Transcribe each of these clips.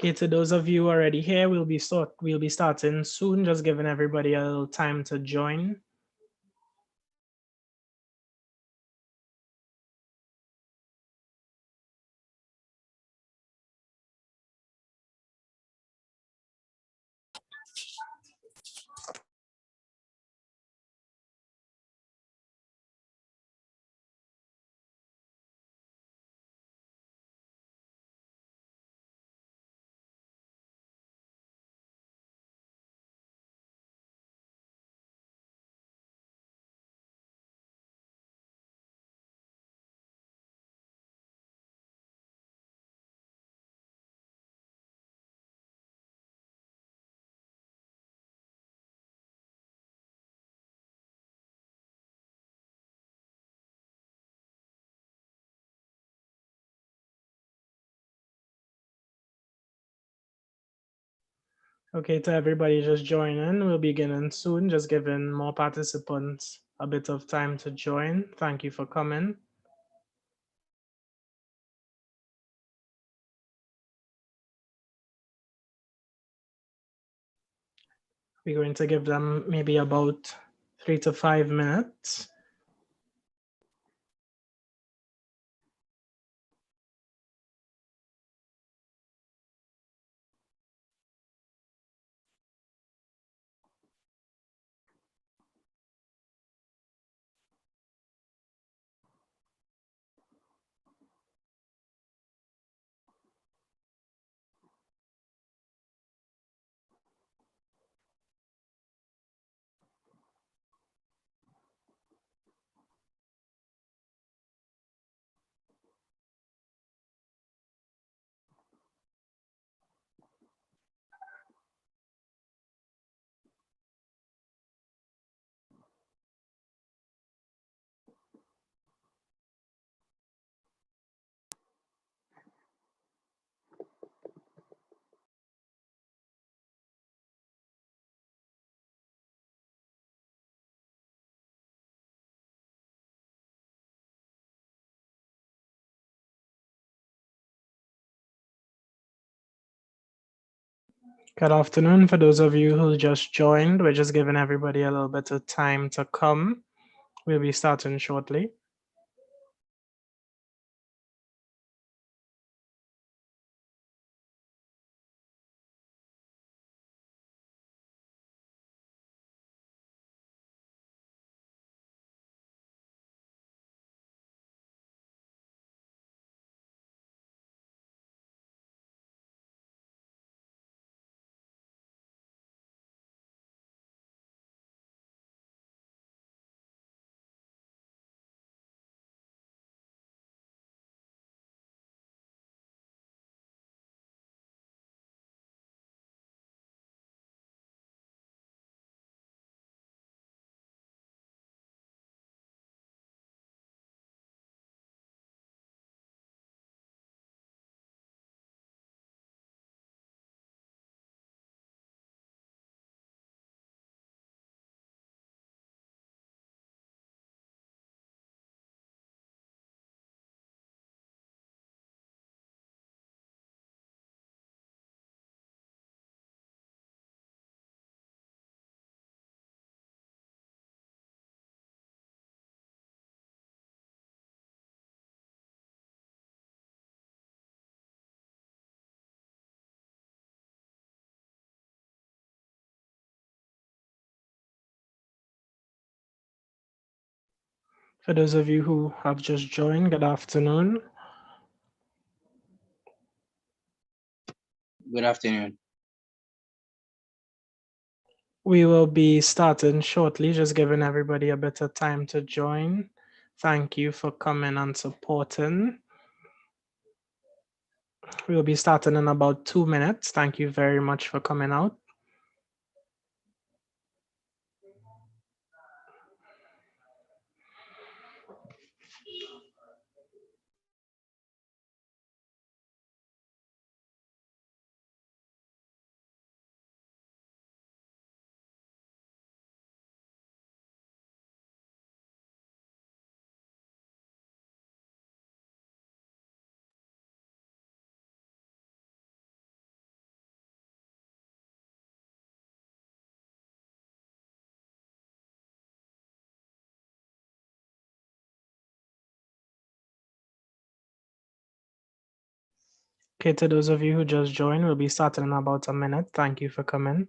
Okay, to those of you already here, we'll be starting soon, just giving everybody a little time to join. Okay, to everybody just joining, we'll be beginning soon, just giving more participants a bit of time to join. Thank you for coming. We're going to give them maybe about 3 to 5 minutes. Good afternoon. For those of you who just joined, we're just giving everybody a little bit of time to come. We'll be starting shortly. For those of you who have just joined, good afternoon. Good afternoon. We will be starting shortly, just giving everybody a bit of time to join. Thank you for coming and supporting. We will be starting in about 2 minutes. Thank you very much for coming out. Okay, to those of you who just joined, we'll be starting in about a minute. Thank you for coming.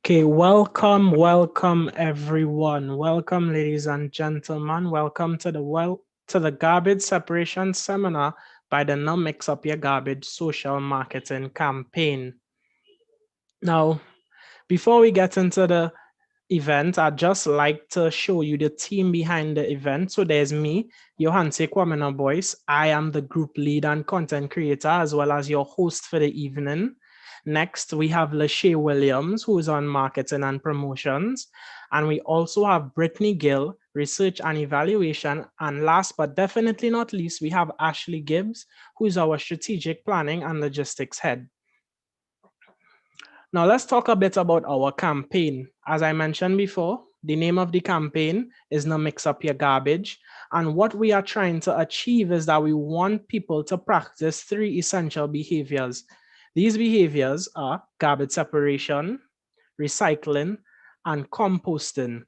Okay, welcome everyone. Welcome, ladies and gentlemen. Welcome to the garbage separation seminar by the No Mix Up Your Garbage social marketing campaign. Now, before we get into the event, I'd just like to show you the team behind the event. So there's me, Johanse Kwamena Boyce. I am the group lead and content creator, as well as your host for the evening. Next, we have Lachey Williams, who is on marketing and promotions. And we also have Brittany Gill, research and evaluation. And last but definitely not least, we have Ashley Gibbs, who is our strategic planning and logistics head. Now let's talk a bit about our campaign. As I mentioned before, the name of the campaign is No Mix Up Your Garbage. And what we are trying to achieve is that we want people to practice 3 essential behaviors. These behaviors are garbage separation, recycling, and composting.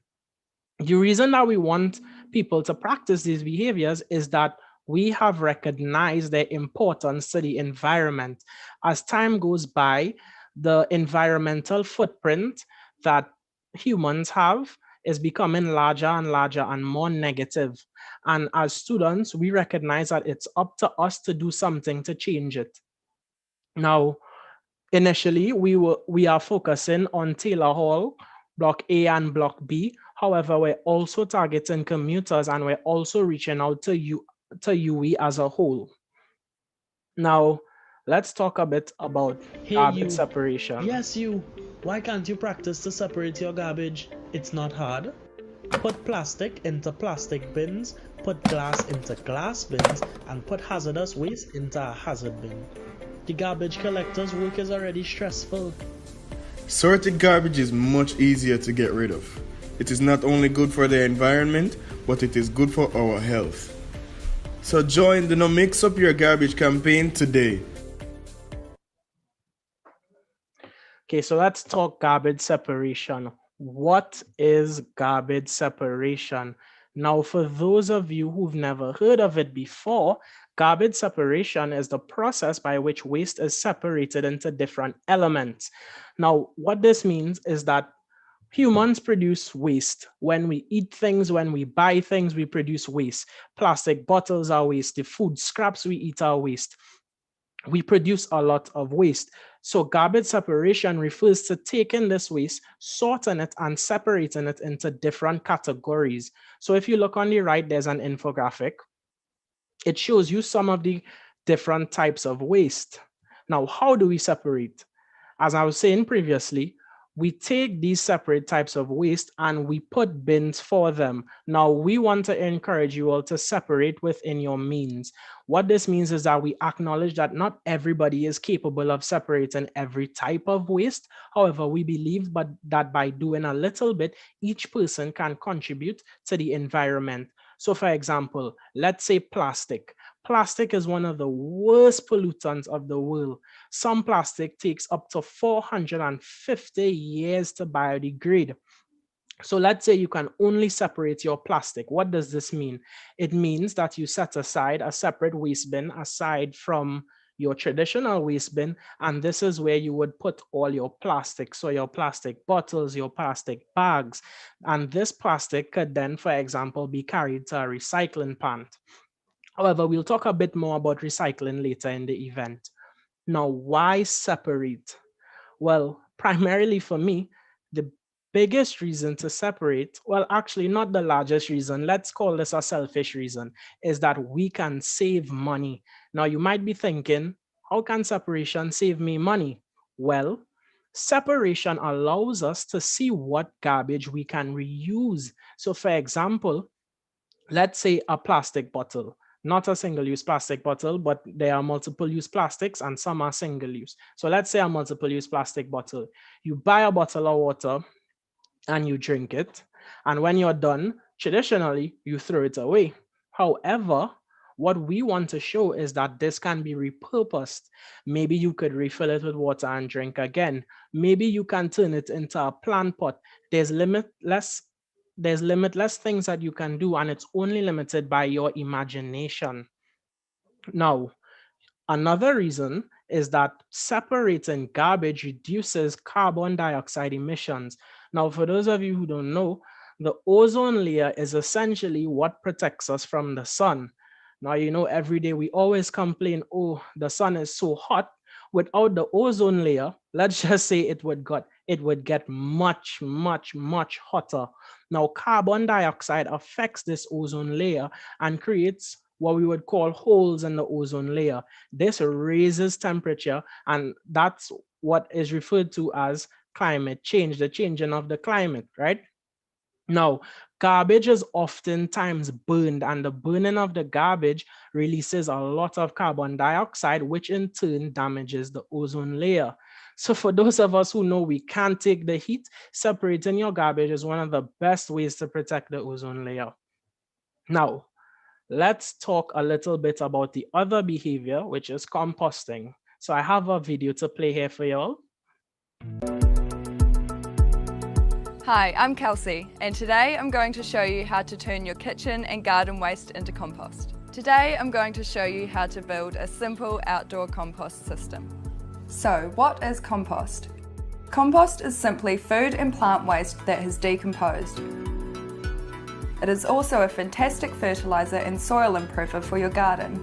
The reason that we want people to practice these behaviors is that we have recognized their importance to the environment. As time goes by, the environmental footprint that humans have is becoming larger and larger and more negative. And as students, we recognize that it's up to us to do something to change it. Now, initially, we are focusing on Taylor Hall, Block A and Block B. However, we're also targeting commuters and we're also reaching out to UE as a whole. Now, let's talk a bit about garbage separation. Yes, you. Why can't you practice to separate your garbage? It's not hard. Put plastic into plastic bins, put glass into glass bins, and put hazardous waste into a hazard bin. The garbage collector's work is already stressful. Sorted garbage is much easier to get rid of. It is not only good for the environment, but it is good for our health. So join the No Mix Up Your Garbage campaign today. Okay, so let's talk garbage separation. What is garbage separation? Now, for those of you who've never heard of it before, garbage separation is the process by which waste is separated into different elements. Now, what this means is that humans produce waste. When we eat things, when we buy things, we produce waste. Plastic bottles are waste. The food scraps we eat are waste. We produce a lot of waste. So garbage separation refers to taking this waste, sorting it, and separating it into different categories. So if you look on the right, there's an infographic. It shows you some of the different types of waste. Now, how do we separate? As I was saying previously, we take these separate types of waste and we put bins for them. Now, we want to encourage you all to separate within your means. What this means is that we acknowledge that not everybody is capable of separating every type of waste. However, we believe that by doing a little bit, each person can contribute to the environment. So for example, let's say plastic. Plastic is one of the worst pollutants of the world. Some plastic takes up to 450 years to biodegrade. So let's say you can only separate your plastic. What does this mean? It means that you set aside a separate waste bin aside from your traditional waste bin, and this is where you would put all your plastic. So your plastic bottles, your plastic bags, and this plastic could then, for example, be carried to a recycling plant. However, we'll talk a bit more about recycling later in the event. Now, why separate? Well, primarily for me, the biggest reason to separate, well, actually not the largest reason, let's call this a selfish reason, is that we can save money. Now you might be thinking, how can separation save me money? Well, separation allows us to see what garbage we can reuse. So for example, let's say a plastic bottle, not a single-use plastic bottle, but there are multiple-use plastics and some are single-use. So let's say a multiple-use plastic bottle. You buy a bottle of water and you drink it. And when you're done, traditionally, you throw it away. However, what we want to show is that this can be repurposed. Maybe you could refill it with water and drink again. Maybe you can turn it into a plant pot. There's limitless things that you can do, and it's only limited by your imagination. Now, another reason is that separating garbage reduces carbon dioxide emissions. Now, for those of you who don't know, the ozone layer is essentially what protects us from the sun. Now, you know, every day we always complain, oh, the sun is so hot. Without the ozone layer, let's just say it would get much, much, much hotter. Now, carbon dioxide affects this ozone layer and creates what we would call holes in the ozone layer. This raises temperature, and that's what is referred to as climate change, the changing of the climate, right? Now, garbage is oftentimes burned, and the burning of the garbage releases a lot of carbon dioxide, which in turn damages the ozone layer. So for those of us who know we can't take the heat, separating your garbage is one of the best ways to protect the ozone layer. Now, let's talk a little bit about the other behavior, which is composting. So I have a video to play here for y'all. Hi, I'm Kelsey, and today I'm going to show you how to turn your kitchen and garden waste into compost. Today I'm going to show you how to build a simple outdoor compost system. So, what is compost? Compost is simply food and plant waste that has decomposed. It is also a fantastic fertiliser and soil improver for your garden.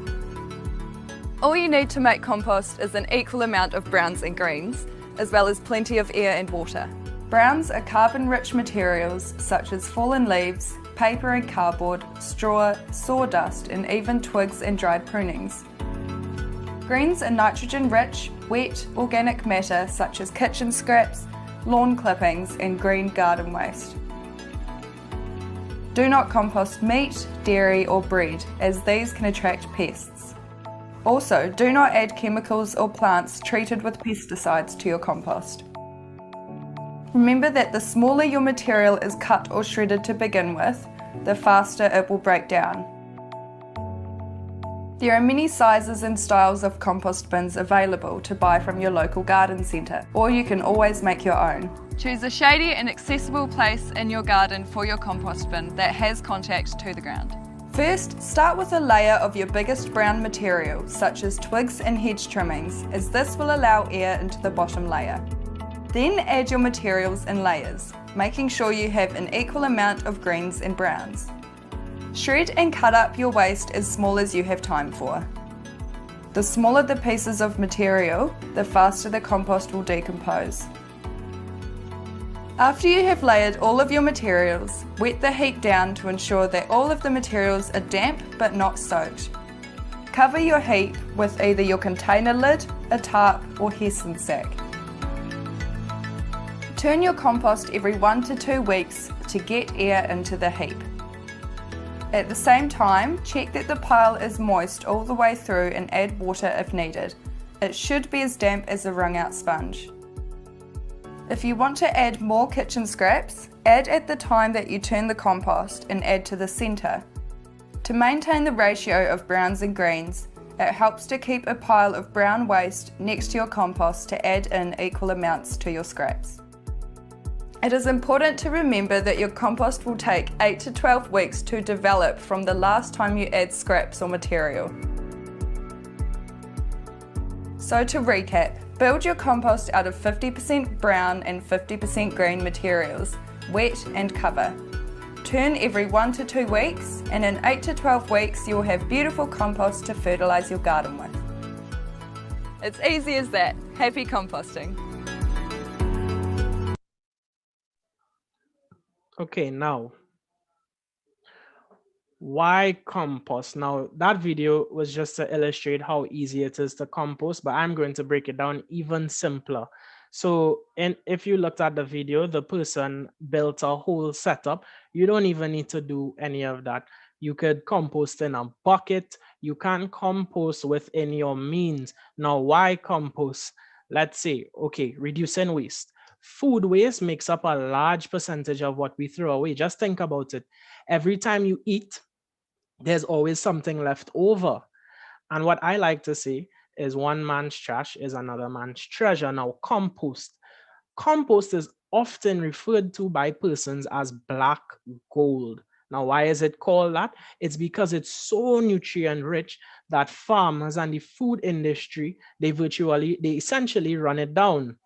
All you need to make compost is an equal amount of browns and greens, as well as plenty of air and water. Browns are carbon-rich materials such as fallen leaves, paper and cardboard, straw, sawdust, and even twigs and dried prunings. Greens are nitrogen-rich, wet, organic matter such as kitchen scraps, lawn clippings, and green garden waste. Do not compost meat, dairy, or bread, as these can attract pests. Also, do not add chemicals or plants treated with pesticides to your compost. Remember that the smaller your material is cut or shredded to begin with, the faster it will break down. There are many sizes and styles of compost bins available to buy from your local garden centre, or you can always make your own. Choose a shady and accessible place in your garden for your compost bin that has contact to the ground. First, start with a layer of your biggest brown material, such as twigs and hedge trimmings, as this will allow air into the bottom layer. Then add your materials in layers, making sure you have an equal amount of greens and browns. Shred and cut up your waste as small as you have time for. The smaller the pieces of material, the faster the compost will decompose. After you have layered all of your materials, wet the heap down to ensure that all of the materials are damp but not soaked. Cover your heap with either your container lid, a tarp, or Hessian sack. Turn your compost every 1 to 2 weeks to get air into the heap. At the same time, check that the pile is moist all the way through and add water if needed. It should be as damp as a wrung out sponge. If you want to add more kitchen scraps, add at the time that you turn the compost and add to the centre. To maintain the ratio of browns and greens, it helps to keep a pile of brown waste next to your compost to add in equal amounts to your scraps. It is important to remember that your compost will take 8 to 12 weeks to develop from the last time you add scraps or material. So to recap, build your compost out of 50% brown and 50% green materials, wet and cover. Turn every 1 to 2 weeks, and in 8 to 12 weeks you'll have beautiful compost to fertilise your garden with. It's easy as that. Happy composting. Okay, now why compost? Now, that video was just to illustrate how easy it is to compost, but I'm going to break it down even simpler. So, if you looked at the video, the person built a whole setup. You don't even need to do any of that. You could compost in a bucket. You can compost within your means. Now, why compost? Let's say, okay, reducing waste. Food waste makes up a large percentage of what we throw away. Just think about it. Every time you eat, there's always something left over. And what I like to say is one man's trash is another man's treasure. Now, compost. Compost is often referred to by persons as black gold. Now, why is it called that? It's because it's so nutrient rich that farmers and the food industry, they essentially run it down.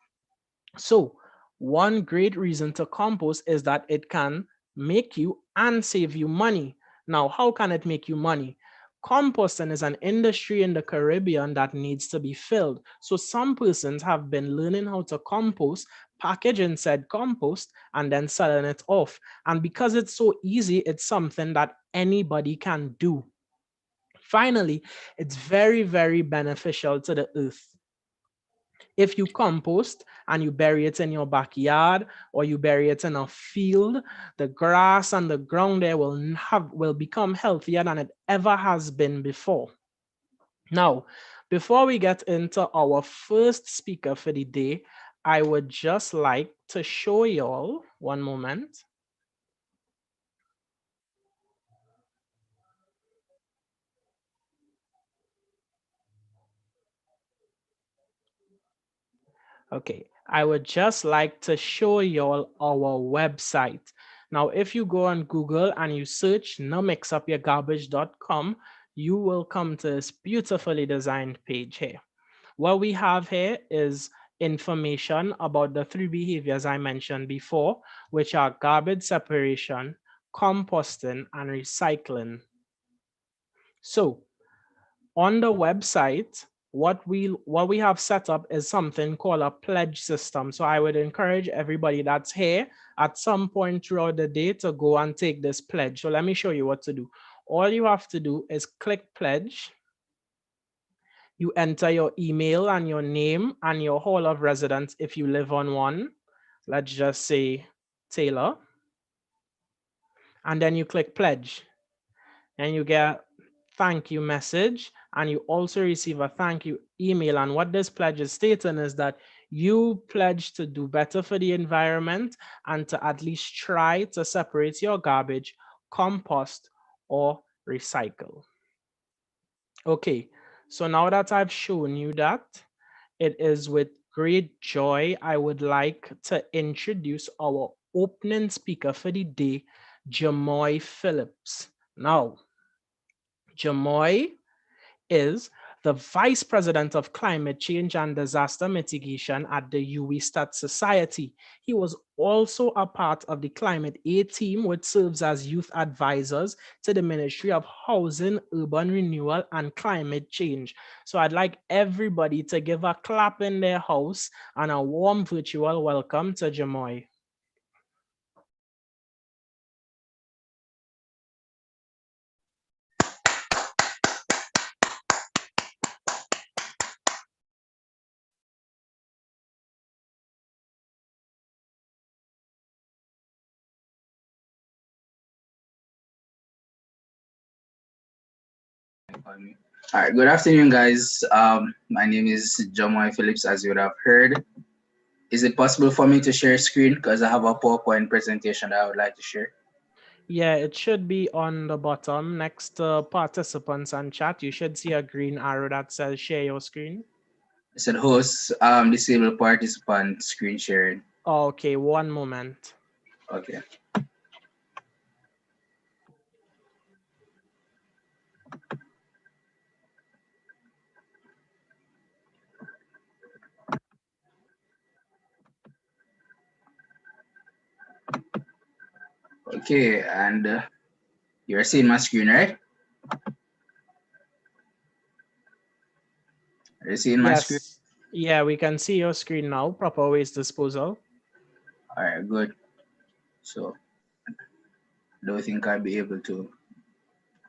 So, one great reason to compost is that it can make you and save you money. Now, how can it make you money? Composting is an industry in the Caribbean that needs to be filled. So, some persons have been learning how to compost, packaging said compost, and then selling it off. And because it's so easy, it's something that anybody can do. Finally, it's very, very beneficial to the earth. If you compost and you bury it in your backyard or you bury it in a field, the grass and the ground there will become healthier than it ever has been before. Now, before we get into our first speaker for the day, I would just like to show y'all one moment. Okay, I would just like to show y'all our website. Now, if you go on Google and you search nomixupyourgarbage.com, you will come to this beautifully designed page here. What we have here is information about the three behaviors I mentioned before, which are garbage separation, composting, and recycling. So on the website, what we have set up is something called a pledge system. So I would encourage everybody that's here at some point throughout the day to go and take this pledge. So let me show you what to do. All you have to do is click pledge. You enter your email and your name and your hall of residence if you live on one. Let's just say Taylor. And then you click pledge and you get thank you message, and you also receive a thank you email. And what this pledge is stating is that you pledge to do better for the environment and to at least try to separate your garbage, compost, or recycle. Okay, so now that I've shown you that, it is with great joy I would like to introduce our opening speaker for the day, Jamoy Phillips. Now, Jamoy is the Vice President of Climate Change and Disaster Mitigation at the UWI Stat Society. He was also a part of the Climate Aid team, which serves as youth advisors to the Ministry of Housing, Urban Renewal, and Climate Change. So I'd like everybody to give a clap in their house and a warm virtual welcome to Jamoy. All right, good afternoon, guys. My name is Jamoy Phillips, as you would have heard. Is it possible for me to share screen? Because I have a PowerPoint presentation that I would like to share. Yeah, it should be on the bottom next to participants and chat. You should see a green arrow that says share your screen. It said host, disable participant screen sharing. Okay, one moment. Okay. Okay, and you're seeing my screen, right? Are you seeing my screen? Yes. Yeah, we can see your screen now. Proper waste disposal. All right, good. So don't think I'll be able to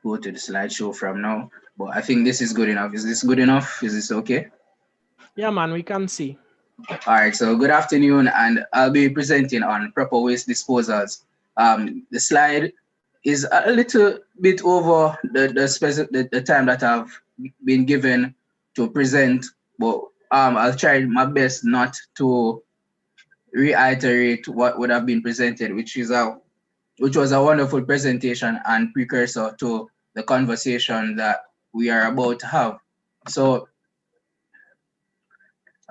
go to the slideshow from now. But I think this is good enough. Is this good enough? Is this okay? Yeah, man, we can see. All right, so good afternoon, and I'll be presenting on proper waste disposals. The slide is a little bit over the time that I've been given to present, but I'll try my best not to reiterate what would have been presented, which was a wonderful presentation and precursor to the conversation that we are about to have. So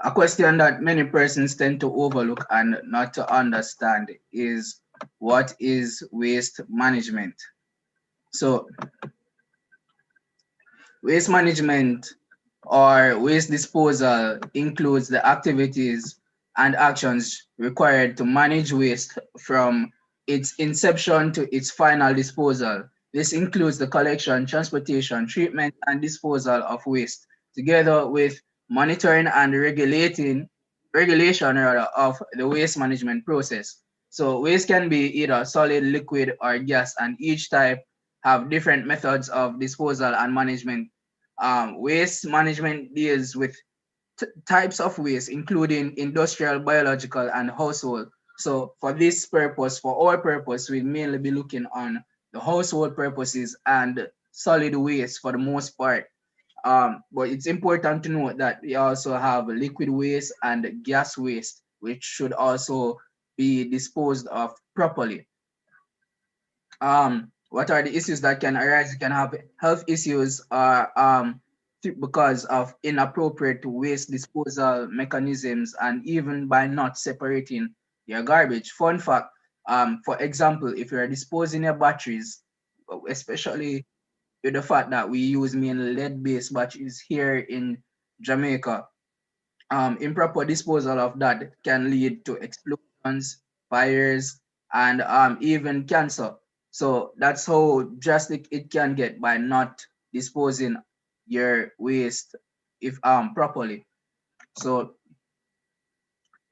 a question that many persons tend to overlook and not to understand is, what is waste management? So waste management or waste disposal includes the activities and actions required to manage waste from its inception to its final disposal. This includes the collection, transportation, treatment, and disposal of waste, together with monitoring and regulation rather, of the waste management process. So waste can be either solid, liquid, or gas, and each type have different methods of disposal and management. Waste management deals with types of waste, including industrial, biological, and household. So for this purpose, for our purpose, we'll mainly be looking on the household purposes and solid waste for the most part. But it's important to note that we also have liquid waste and gas waste, which should also be disposed of properly. What are the issues that can arise? You can have health issues because of inappropriate waste disposal mechanisms and even by not separating your garbage. Fun fact, for example, if you're disposing your batteries, especially with the fact that we use mainly lead-based batteries here in Jamaica, improper disposal of that can lead to explosions, fires, and even cancer. So that's how drastic it can get by not disposing your waste if properly. So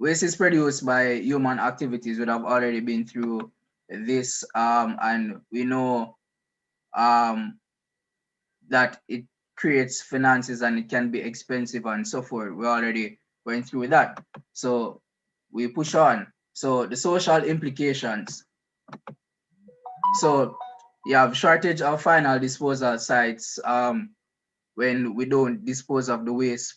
waste is produced by human activities. We have already been through this, and we know um, that it creates finances and it can be expensive and so forth. We already went through that. So we push on. So the social implications. So you have shortage of final disposal sites when we don't dispose of the waste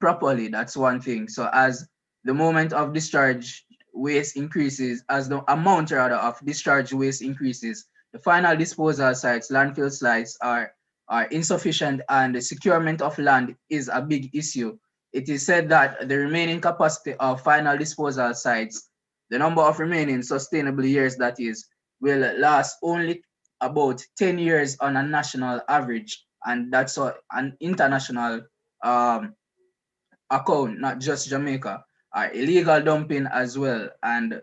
properly. That's one thing. So as the moment of discharge waste increases, as the amount rather of discharge waste increases, the final disposal sites, landfill sites are insufficient, and the securement of land is a big issue. It is said that the remaining capacity of final disposal sites, the number of remaining sustainable years that is, will last only about 10 years on a national average, and that's an international um, account, not just Jamaica. Illegal dumping as well, and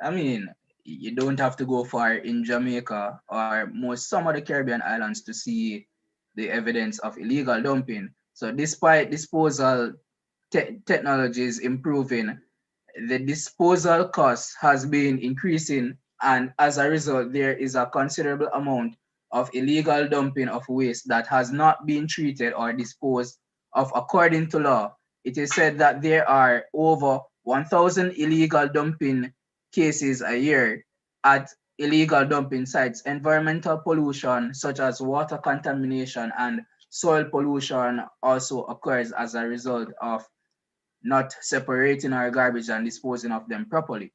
I mean, you don't have to go far in Jamaica or some of the Caribbean islands to see the evidence of illegal dumping. So despite disposal technologies improving, the disposal cost has been increasing, and as a result, there is a considerable amount of illegal dumping of waste that has not been treated or disposed of according to law. It is said that there are over 1,000 illegal dumping cases a year at illegal dumping sites. Environmental pollution, such as water contamination and soil pollution, also occurs as a result of not separating our garbage and disposing of them properly.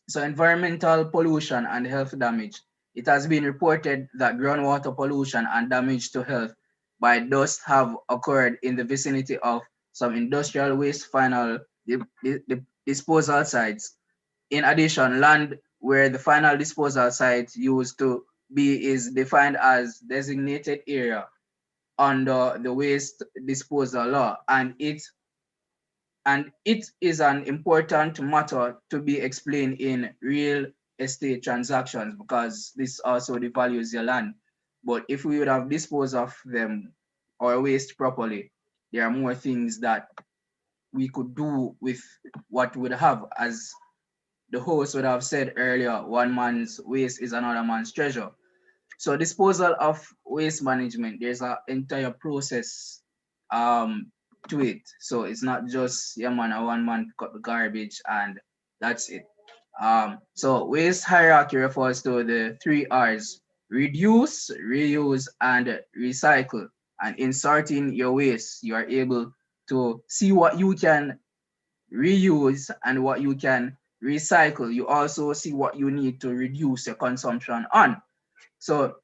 So environmental pollution and health damage. It has been reported that groundwater pollution and damage to health by dust have occurred in the vicinity of some industrial waste final disposal sites. In addition, land where the final disposal site used to be is defined as designated area under the waste disposal law, and it is an important matter to be explained in real estate transactions, because this also devalues your land. But if we would have disposed of them or waste properly, there are more things that we could do with what we would have, as the host would have said earlier, one man's waste is another man's treasure. So disposal of waste management, there's an entire process um to it. So it's not just yeah man, a one man pick up the garbage and that's it. So waste hierarchy refers to the three R's: reduce, reuse, and recycle. And in sorting your waste, you are able to see what you can reuse and what you can recycle. You also see what you need to reduce your consumption on. So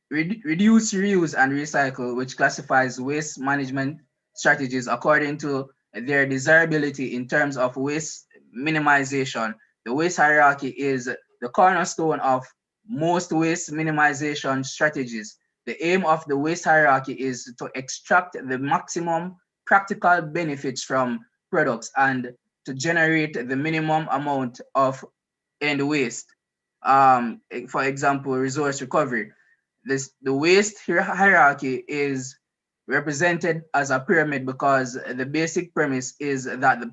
reduce, reuse, and recycle, which classifies waste management strategies according to their desirability in terms of waste minimization. The waste hierarchy is the cornerstone of most waste minimization strategies. The aim of the waste hierarchy is to extract the maximum practical benefits from products and to generate the minimum amount of end waste. For example, resource recovery. The waste hierarchy is represented as a pyramid because the basic premise is that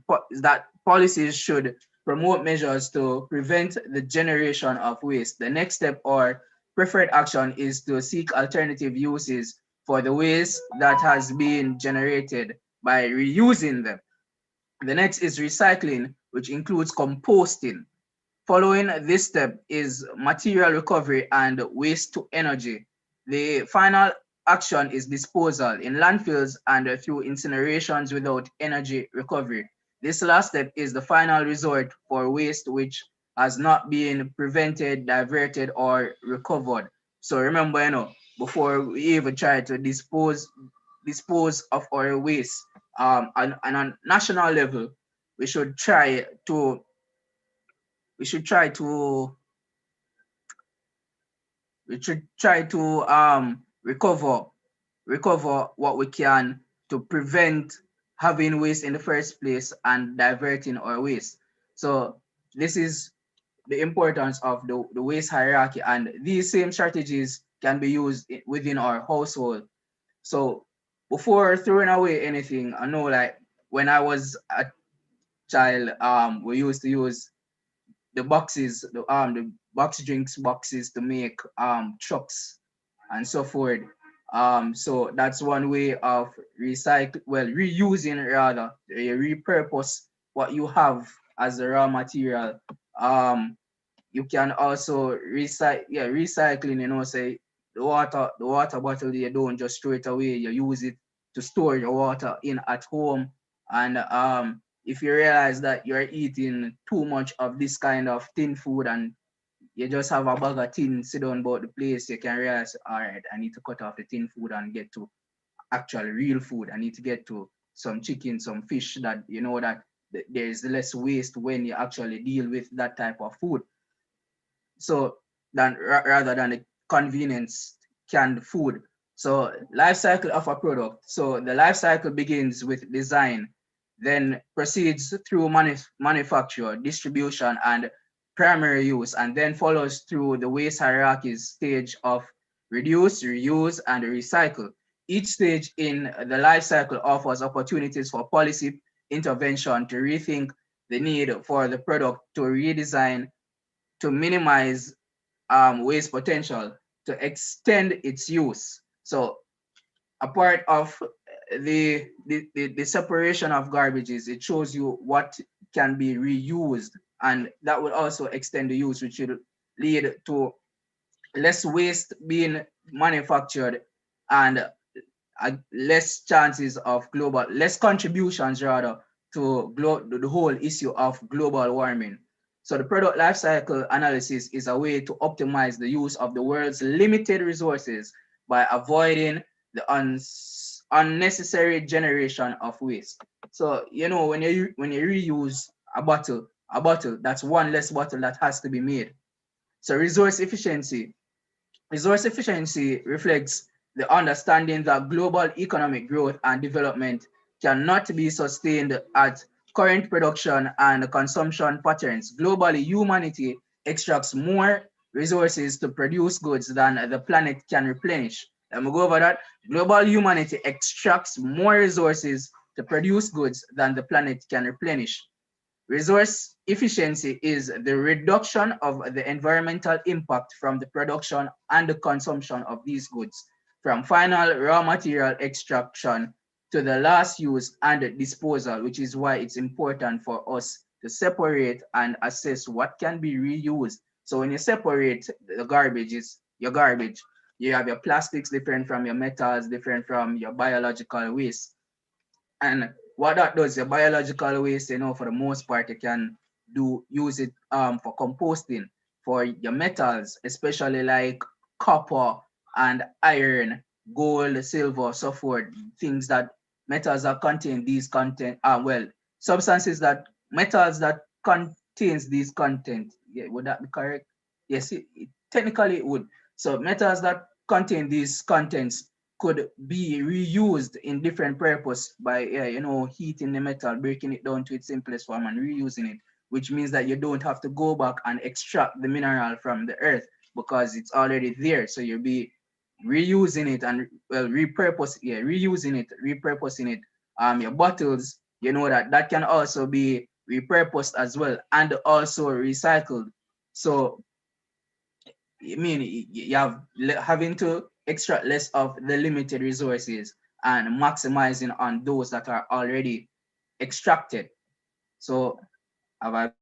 that policies should promote measures to prevent the generation of waste. The next step or preferred action is to seek alternative uses for the waste that has been generated by reusing them. The next is recycling, which includes composting. Following this step is material recovery and waste to energy. The final action is disposal in landfills and through incinerations without energy recovery. This last step is the final resort for waste which has not been prevented, diverted, or recovered. So remember, before we even try to dispose of our waste, on a national level, we should try to we should try to we should try to recover what we can to prevent having waste in the first place and diverting our waste. So this is the importance of the waste hierarchy, and these same strategies can be used within our household. So before throwing away anything, I know like when I was a child, we used to use the box drinks boxes to make trucks and so forth. So that's one way of reusing rather, you repurpose what you have as the raw material. You can also recycling, say the water bottle, you don't just throw it away, you use it to store your water in at home. And if you realize that you're eating too much of this kind of tin food and you just have a bag of tin sit down about the place, you can realize, all right, I need to cut off the tin food and get to actual real food. I need to get to some chicken, some fish that that there is less waste when you actually deal with that type of food. So rather than the convenience canned food. So life cycle of a product. So the life cycle begins with design, then proceeds through manufacture, distribution, and primary use, and then follows through the waste hierarchy stage of reduce, reuse, and recycle. Each stage in the life cycle offers opportunities for policy intervention to rethink the need for the product, to redesign, to minimize waste potential, to extend its use. So a part of the separation of garbages, it shows you what can be reused, and that will also extend the use, which will lead to less waste being manufactured and less chances of less contributions rather to the whole issue of global warming. So the product life cycle analysis is a way to optimize the use of the world's limited resources by avoiding the unnecessary generation of waste. So when you reuse a bottle, that's one less bottle that has to be made. So resource efficiency reflects the understanding that global economic growth and development cannot be sustained at current production and consumption patterns. Globally, humanity extracts more resources to produce goods than the planet can replenish. Let me go over that. Global humanity extracts more resources to produce goods than the planet can replenish. Resource efficiency is the reduction of the environmental impact from the production and the consumption of these goods, from final raw material extraction to the last use and disposal, which is why it's important for us to separate and assess what can be reused. So when you separate the garbage, is your garbage. You have your plastics different from your metals, different from your biological waste. And what that does, your biological waste, for the most part, you can use it for composting. For your metals, especially like copper and iron, gold, silver, so forth, things that metals that contain these content, substances that metals that contains these content. Yeah, would that be correct? Yes, technically it would. So metals that contain these contents could be reused in different purpose by heating the metal, breaking it down to its simplest form and reusing it, which means that you don't have to go back and extract the mineral from the earth because it's already there. So you'll be reusing it and repurposing it. Your bottles, that can also be repurposed as well and also recycled. So I mean, you have having to extract less of the limited resources and maximizing on those that are already extracted. So have I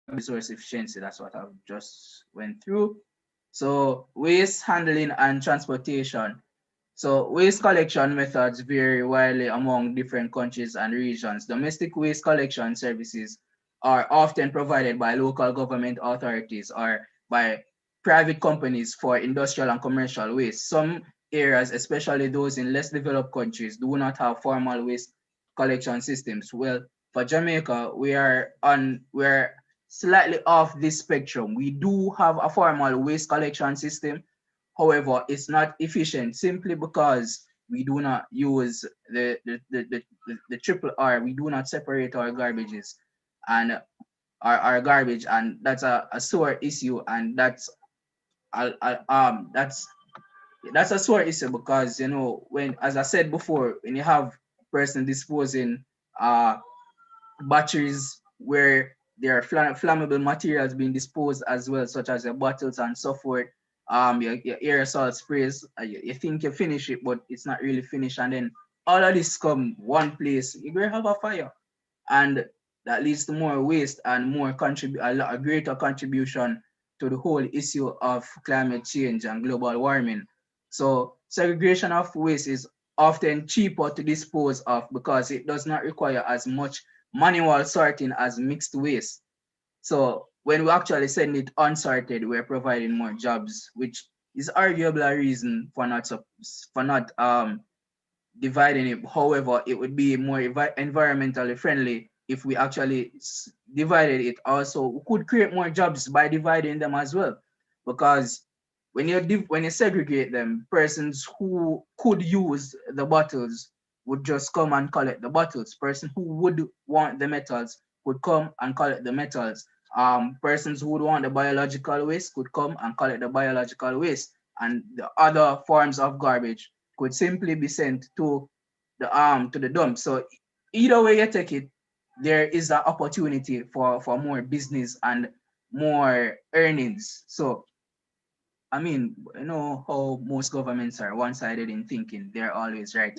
resource efficiency? That's what I've just went through. So waste handling and transportation. So waste collection methods vary widely among different countries and regions. Domestic waste collection services are often provided by local government authorities or by private companies for industrial and commercial waste. Some areas, especially those in less developed countries, do not have formal waste collection systems. Well, for Jamaica, we're slightly off this spectrum. We do have a formal waste collection system. However, it's not efficient simply because we do not use the triple R. We do not separate our garbages and our garbage, and that's a sore issue, and that's a sore issue because when, as I said before, when you have person disposing batteries where there are flammable materials being disposed as well, such as your bottles and so forth. Your aerosol sprays, you think you finish it, but it's not really finished. And then all of this come one place, you're going to have a fire. And that leads to more waste and a greater contribution to the whole issue of climate change and global warming. So segregation of waste is often cheaper to dispose of because it does not require as much manual sorting as mixed waste. So when we actually send it unsorted, we're providing more jobs, which is arguably a reason for not dividing it. However, it would be more environmentally friendly if we actually divided it. Also, we could create more jobs by dividing them as well, because when you segregate them, persons who could use the bottles would just come and collect the bottles. Person who would want the metals would come and collect the metals. Persons who would want the biological waste could come and collect the biological waste, and the other forms of garbage could simply be sent to the dump. So either way you take it, there is an opportunity for more business and more earnings. So I mean, you know how most governments are one-sided in thinking; they're always right.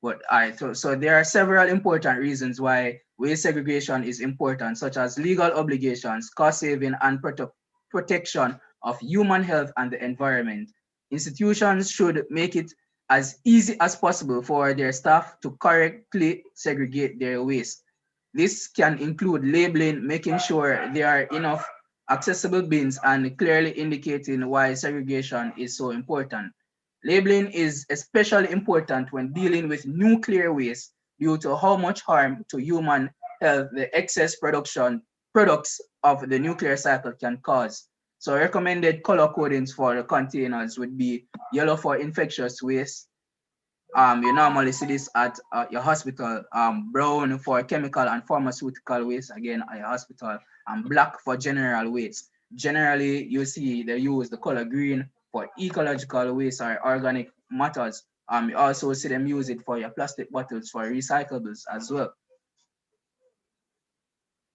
But so there are several important reasons why waste segregation is important, such as legal obligations, cost saving, and protection of human health and the environment. Institutions should make it as easy as possible for their staff to correctly segregate their waste. This can include labeling, making sure there are enough accessible bins, and clearly indicating why segregation is so important. Labeling is especially important when dealing with nuclear waste due to how much harm to human health the excess products of the nuclear cycle can cause. So recommended color codings for the containers would be yellow for infectious waste. You normally see this at your hospital. Brown for chemical and pharmaceutical waste, again at your hospital, and black for general waste. Generally, you see they use the color green for ecological waste or organic matters. You also see them use it for your plastic bottles for recyclables as well.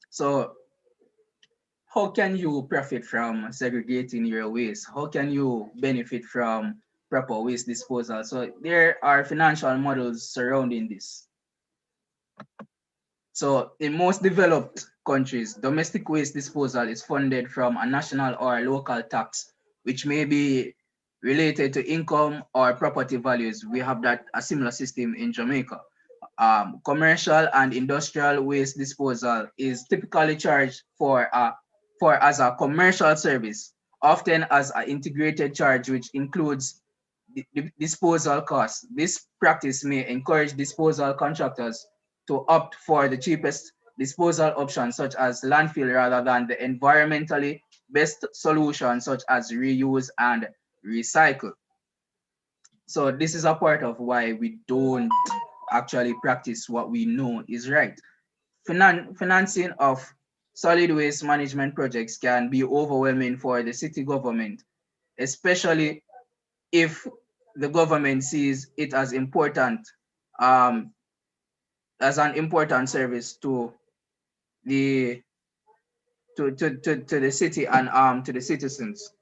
So how can you profit from segregating your waste? How can you benefit from proper waste disposal? So there are financial models surrounding this. So in most developed countries, domestic waste disposal is funded from a national or local tax, which may be related to income or property values. We have that a similar system in Jamaica. Commercial and industrial waste disposal is typically charged for as a commercial service, often as an integrated charge, which includes the disposal costs. This practice may encourage disposal contractors to opt for the cheapest disposal option, such as landfill, rather than the environmentally best solution, such as reuse and recycle. So this is a part of why we don't actually practice what we know is right. Financing of solid waste management projects can be overwhelming for the city government, especially if the government sees it um, as an important service to the to the city and to the citizens.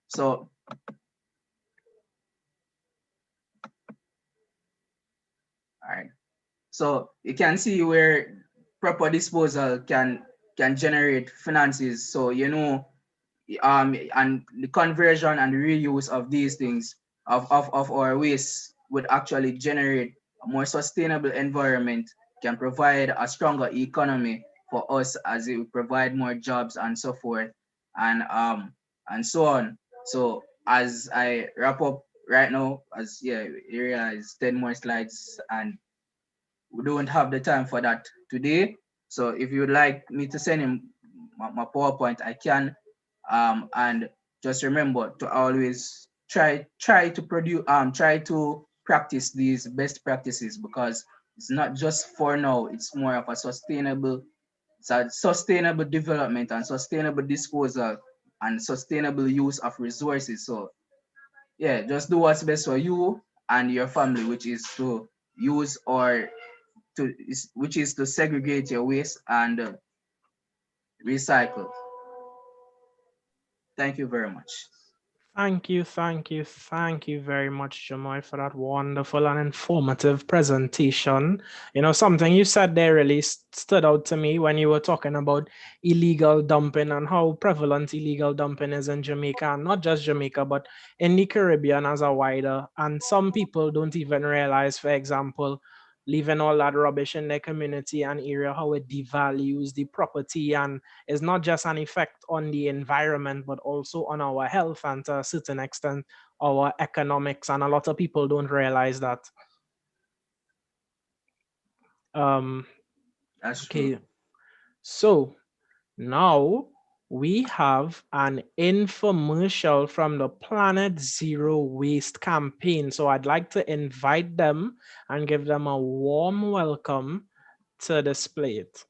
So all right. So you can see where proper disposal can generate finances. So and the conversion and reuse of these things of our waste would actually generate a more sustainable environment, can provide a stronger economy for us as it would provide more jobs and so forth and so on. So as I wrap up right now, as yeah, area is 10 more slides and we don't have the time for that today. So if you'd like me to send him my PowerPoint, I can. And just remember to always try to produce try to practice these best practices, because it's not just for now, it's more of a sustainable development and sustainable disposal and sustainable use of resources. So yeah, just do what's best for you and your family, which is to use or which is to segregate your waste and recycle. Thank you very much. Thank you very much, Jamoy, for that wonderful and informative presentation. You know, something you said there really stood out to me when you were talking about illegal dumping and how prevalent illegal dumping is in Jamaica, and not just Jamaica, but in the Caribbean as a wider. And some people don't even realize, for example, leaving all that rubbish in their community and area, how it devalues the property and is not just an effect on the environment, but also on our health and to a certain extent, our economics. And a lot of people don't realize that. That's Okay, true. so now we have an infomercial from the Planet Zero Waste campaign. So I'd like to invite them and give them a warm welcome to display it.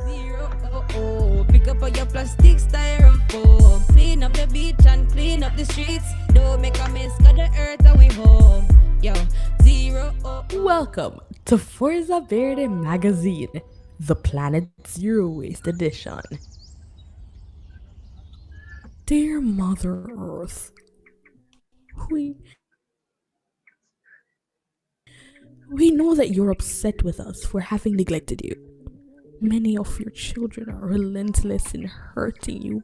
Zero, oh, oh. Pick up all your plastic styrofoam. Clean up the beach and clean up the streets. Don't make a mess, cause the earth away home. Yo, zero, oh, oh. Welcome to Forza Verde Magazine, the Planet Zero Waste Edition. Dear Mother Earth, we know that you're upset with us for having neglected you. Many of your children are relentless in hurting you,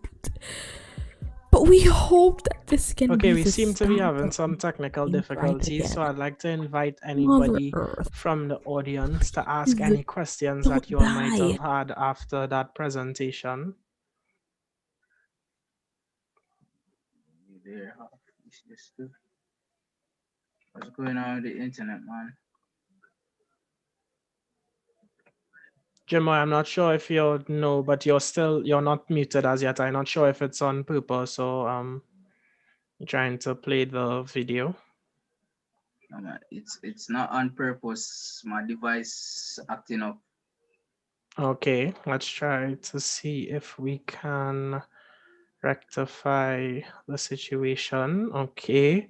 but we hope that this can Okay, be we the seem to be start having of some technical being right difficulties, so again. I'd like to invite Mother anybody Earth from the audience to ask is any the questions don't that you all might die. have had after that presentation. There, what's going on with the internet, man? Jimmy, I'm not sure if you know, but you're not muted as yet. I'm not sure if it's on purpose, so you're trying to play the video. It's not on purpose. My device acting up. Okay, let's try to see if we can rectify the situation. Okay.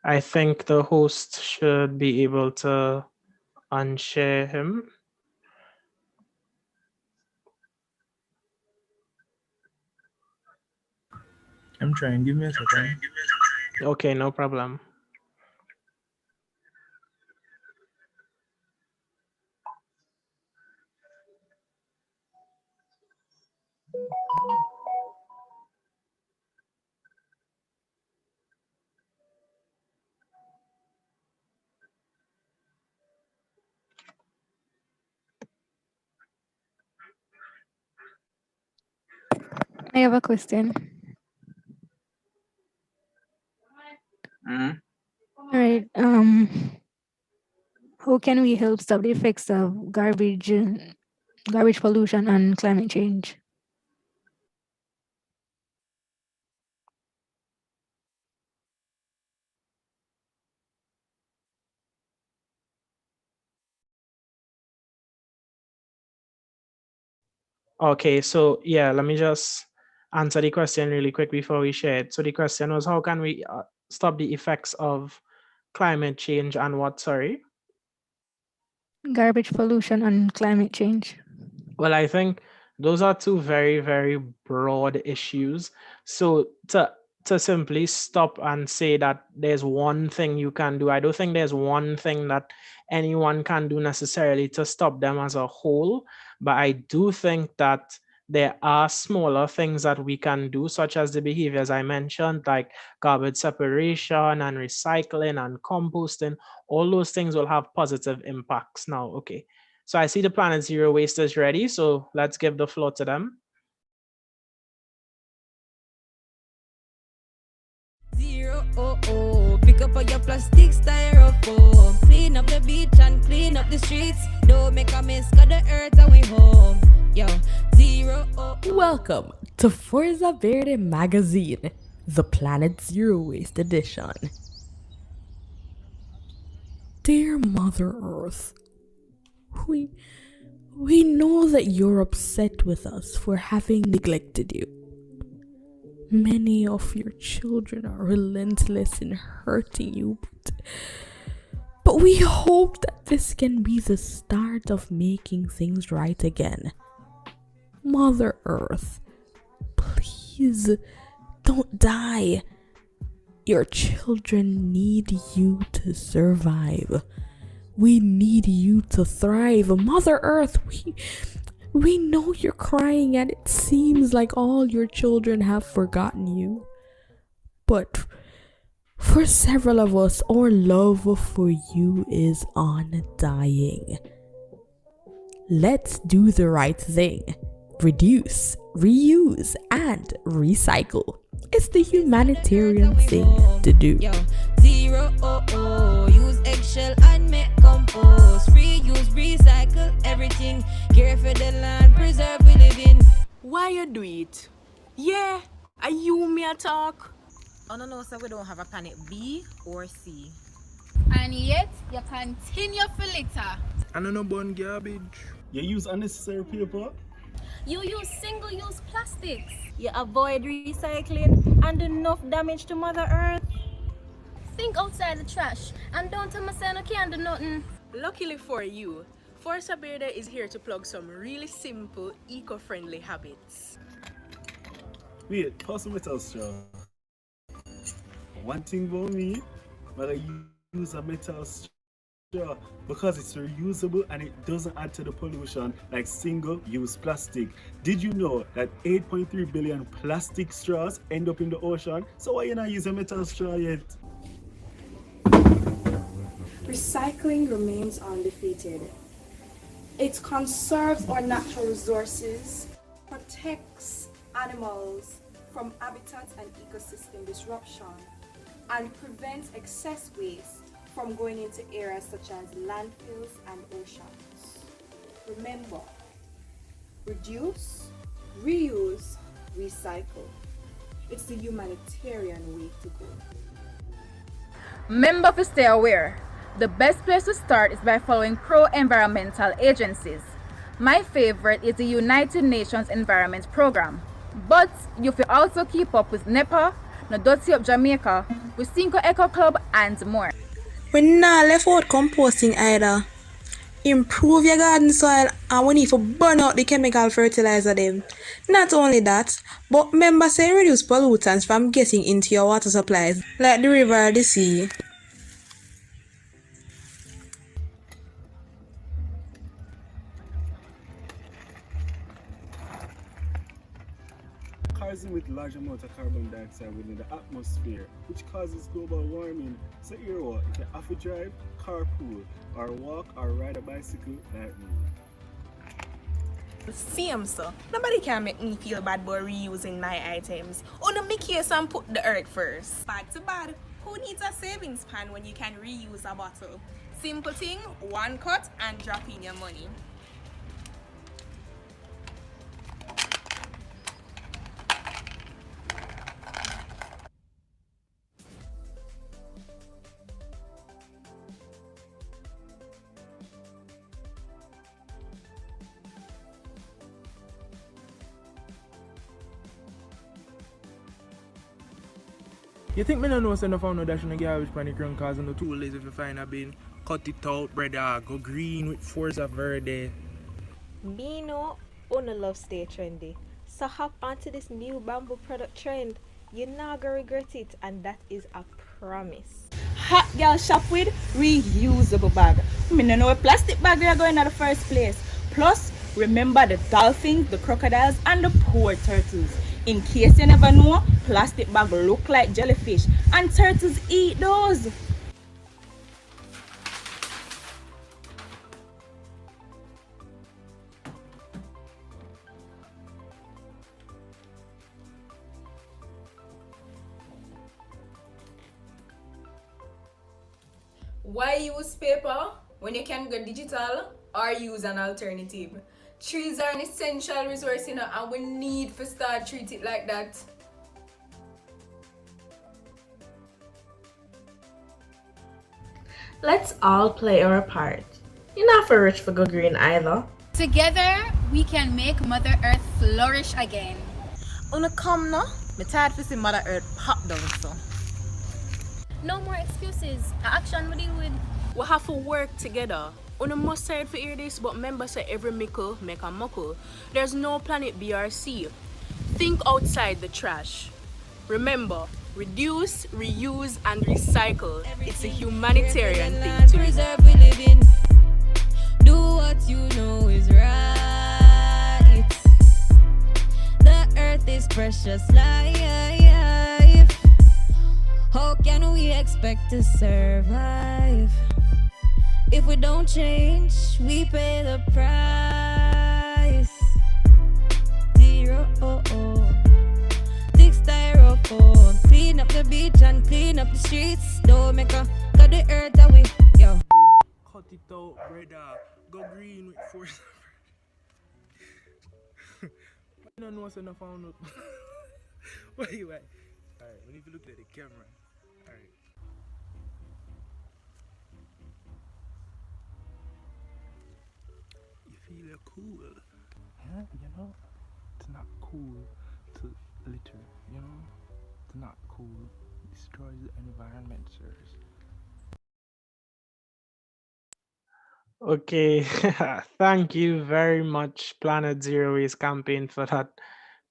I think the host should be able to unshare him. I'm trying. Give me a second. Okay, no problem. I have a question. Mhm. All right. How can we help stop the effects of garbage pollution and climate change? Okay, so yeah, let me just answer the question really quick before we share it. So the question was, how can we stop the effects of climate change and what? Sorry. Garbage pollution and climate change. Well, I think those are two very, very broad issues. So to simply stop and say that there's one thing you can do, I don't think there's one thing that anyone can do necessarily to stop them as a whole. But I do think that there are smaller things that we can do, such as the behaviors I mentioned, like garbage separation and recycling and composting. All those things will have positive impacts. Now, okay. So I see the Planet Zero Waste is ready. So let's give the floor to them. Zero, oh, oh. Pick up all your plastic styrofoam. Clean up the beach and clean up the streets. Don't make a mess, cause the earth away home. Yo, zero, oh, oh. Welcome to Forza Verde Magazine, the Planet Zero Waste edition. Dear Mother Earth, we know that you're upset with us for having neglected you. Many of your children are relentless in hurting you, but we hope that this can be the start of making things right again. Mother Earth, please don't die. Your children need you to survive. We need you to thrive. Mother Earth, we know you're crying and it seems like all your children have forgotten you. But for several of us, our love for you is undying. Let's do the right thing. Reduce, reuse, and recycle. It's the humanitarian thing to do. Yo, zero, oh, oh. Use eggshell and make compost. Reuse, recycle everything. Care for the land, preserve we living. Why you do it? Yeah, are you me a talk? Oh no, so we don't have a planet B or C. And yet, you continue for litter. I don't know burn garbage. You use unnecessary paper? You use single-use plastics. You avoid recycling and do enough damage to Mother Earth. Think outside the trash and don't tell me say no can't do nothing. Luckily for you, Forza Verde is here to plug some really simple, eco-friendly habits. Wait, pass the metal straw. One thing about me, but I use a metal straw because it's reusable and it doesn't add to the pollution like single-use plastic. Did you know that 8.3 billion plastic straws end up in the ocean? So why you not use a metal straw yet? Recycling remains undefeated. It conserves our natural resources, protects animals from habitat and ecosystem disruption, and prevents excess waste from going into areas such as landfills and oceans. Remember, reduce, reuse, recycle. It's the humanitarian way to go. Remember to stay aware. The best place to start is by following pro-environmental agencies. My favorite is the United Nations Environment Program. But you can also keep up with NEPA, No Dirty Up Jamaica, with Cinco Eco Club and more. We not left out composting either. Improve your garden soil and we need to burn out the chemical fertilizer them. Not only that, but remember say reduce pollutants from getting into your water supplies, like the river or the sea. Cars emit large amounts of carbon dioxide within the atmosphere, which causes global warming. So here what, if you have to drive, carpool, or walk or ride a bicycle like me. Same so. Nobody can make me feel bad about reusing my items. Only make case and put the earth first. Bad to bad. Who needs a savings pan when you can reuse a bottle? Simple thing, one cut and drop in your money. You think me no know say no found no dash in the garbage pan the ground cause no too lazy if you find a bin? Cut it out, brother. Go green with Forza Verde. Me know wanna love stay trendy. So hop onto this new bamboo product trend. You're not gonna regret it, and that is a promise. Hot girl shop with reusable bag. Me no know a plastic bag we are going in the first place. Plus, remember the dolphins, the crocodiles, and the poor turtles. In case you never know, plastic bag look like jellyfish, and turtles eat those. Why use paper when you can go digital or use an alternative? Trees are an essential resource, and we need to start treat it like that. Let's all play our part. You're not for rich for go green either. Together, we can make Mother Earth flourish again. Una come no? Me tired to see Mother Earth pop down so. No more excuses. Action we deal with. We have to work together. Una must say it for hear this, but remember say every mickle make a muckle. There's no planet B or C. Think outside the trash. Remember, reduce, reuse, and recycle. It's a humanitarian thing to preserve we live in. Do what you know is right. The earth is precious life. How can we expect to survive? If we don't change, we pay the price. Zero, six styrofoam. Clean up the beach and clean up the streets. Don't make a cut the earth away. Yo. Cut it out, brother. Go green with Forza Verde. I don't know say no found out. Wait. Alright, we need to look at the camera. Alright. You feel cool. Yeah, you know, it's not cool to litter, you know? It's not cool. It destroys the environment, sirs. Okay, thank you very much, Planet Zero Waste campaign, for that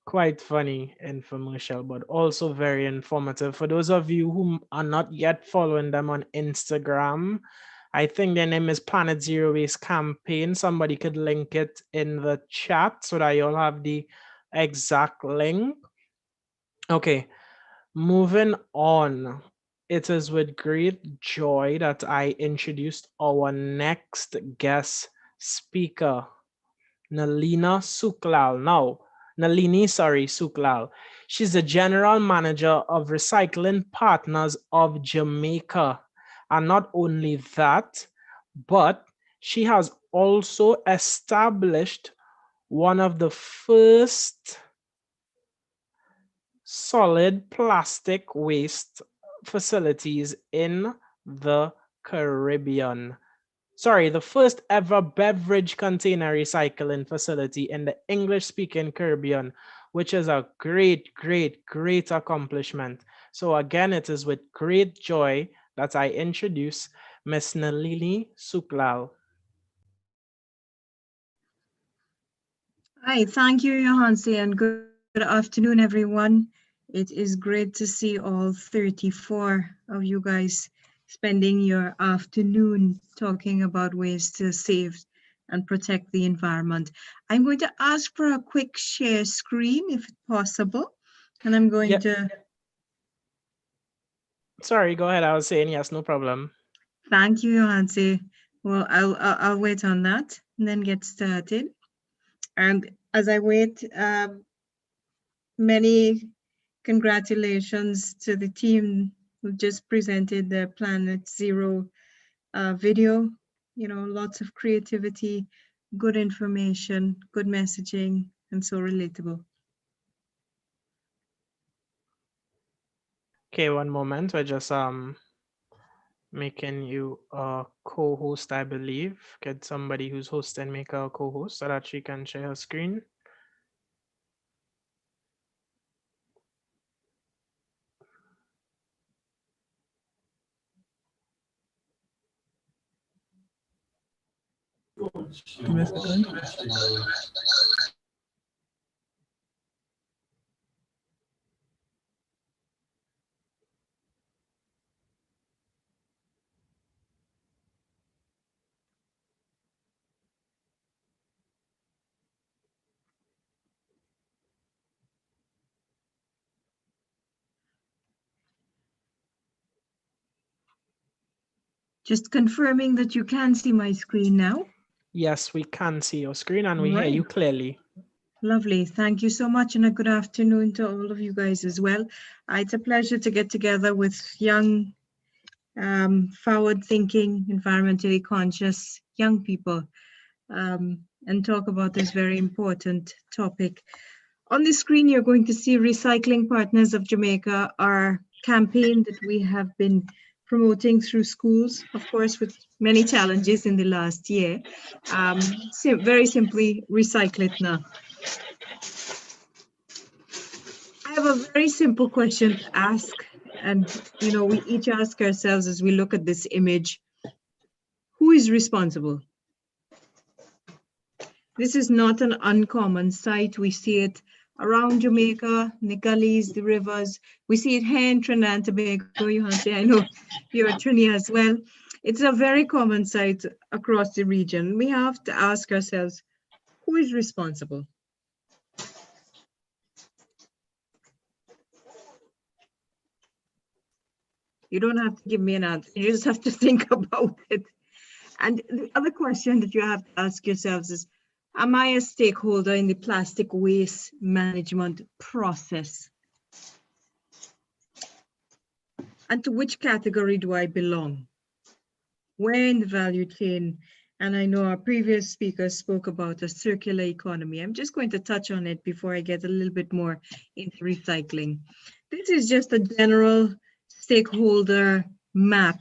quite funny infomercial, but also very informative. For those of you who are not yet following them on Instagram, I think their name is Planet Zero Waste campaign. Somebody could link it in the chat so that you'll have the exact link. Okay, moving on. It is with great joy that I introduced our next guest speaker, Nalina Sukhlal. Now, Sukhlal. She's the General Manager of Recycling Partners of Jamaica. And not only that, but she has also established one of the first solid plastic waste facilities in the Caribbean. Sorry, the first ever beverage container recycling facility in the English-speaking Caribbean, which is a great, great, great accomplishment. So again, it is with great joy that I introduce Miss Nalini Sukhlal. Hi, thank you, Johansi, and good afternoon, everyone. It is great to see all 34 of you guys spending your afternoon talking about ways to save and protect the environment. I'm going to ask for a quick share screen, if possible, and I'm going to... Sorry, go ahead. I was saying yes, no problem. Thank you, Johansi. Well, I'll wait on that and then get started. And as I wait, many congratulations to the team who just presented the Planet Zero video. You know, lots of creativity, good information, good messaging, and so relatable. Okay, one moment. We're just making you a co-host, I believe. Get somebody who's hosting, make a co-host so that she can share her screen. Give me a second. Just confirming that you can see my screen now. Yes, we can see your screen and we hear you clearly. Lovely. Thank you so much, and a good afternoon to all of you guys as well. It's a pleasure to get together with young, forward-thinking, environmentally conscious young people and talk about this very important topic. On the screen, you're going to see Recycling Partners of Jamaica, our campaign that we have been promoting through schools, of course, with many challenges in the last year. Very simply, recycle it now. I have a very simple question to ask, and you know, we each ask ourselves as we look at this image, who is responsible? This is not an uncommon sight. We see it around Jamaica, the gullies, the rivers. We see it here in Trinidad and Tobago. Johansi, I know you're a Trinidad as well. It's a very common sight across the region. We have to ask ourselves, who is responsible? You don't have to give me an answer. You just have to think about it. And the other question that you have to ask yourselves is, am I a stakeholder in the plastic waste management process? And to which category do I belong? Where in the value chain? And I know our previous speaker spoke about a circular economy. I'm just going to touch on it before I get a little bit more into recycling. This is just a general stakeholder map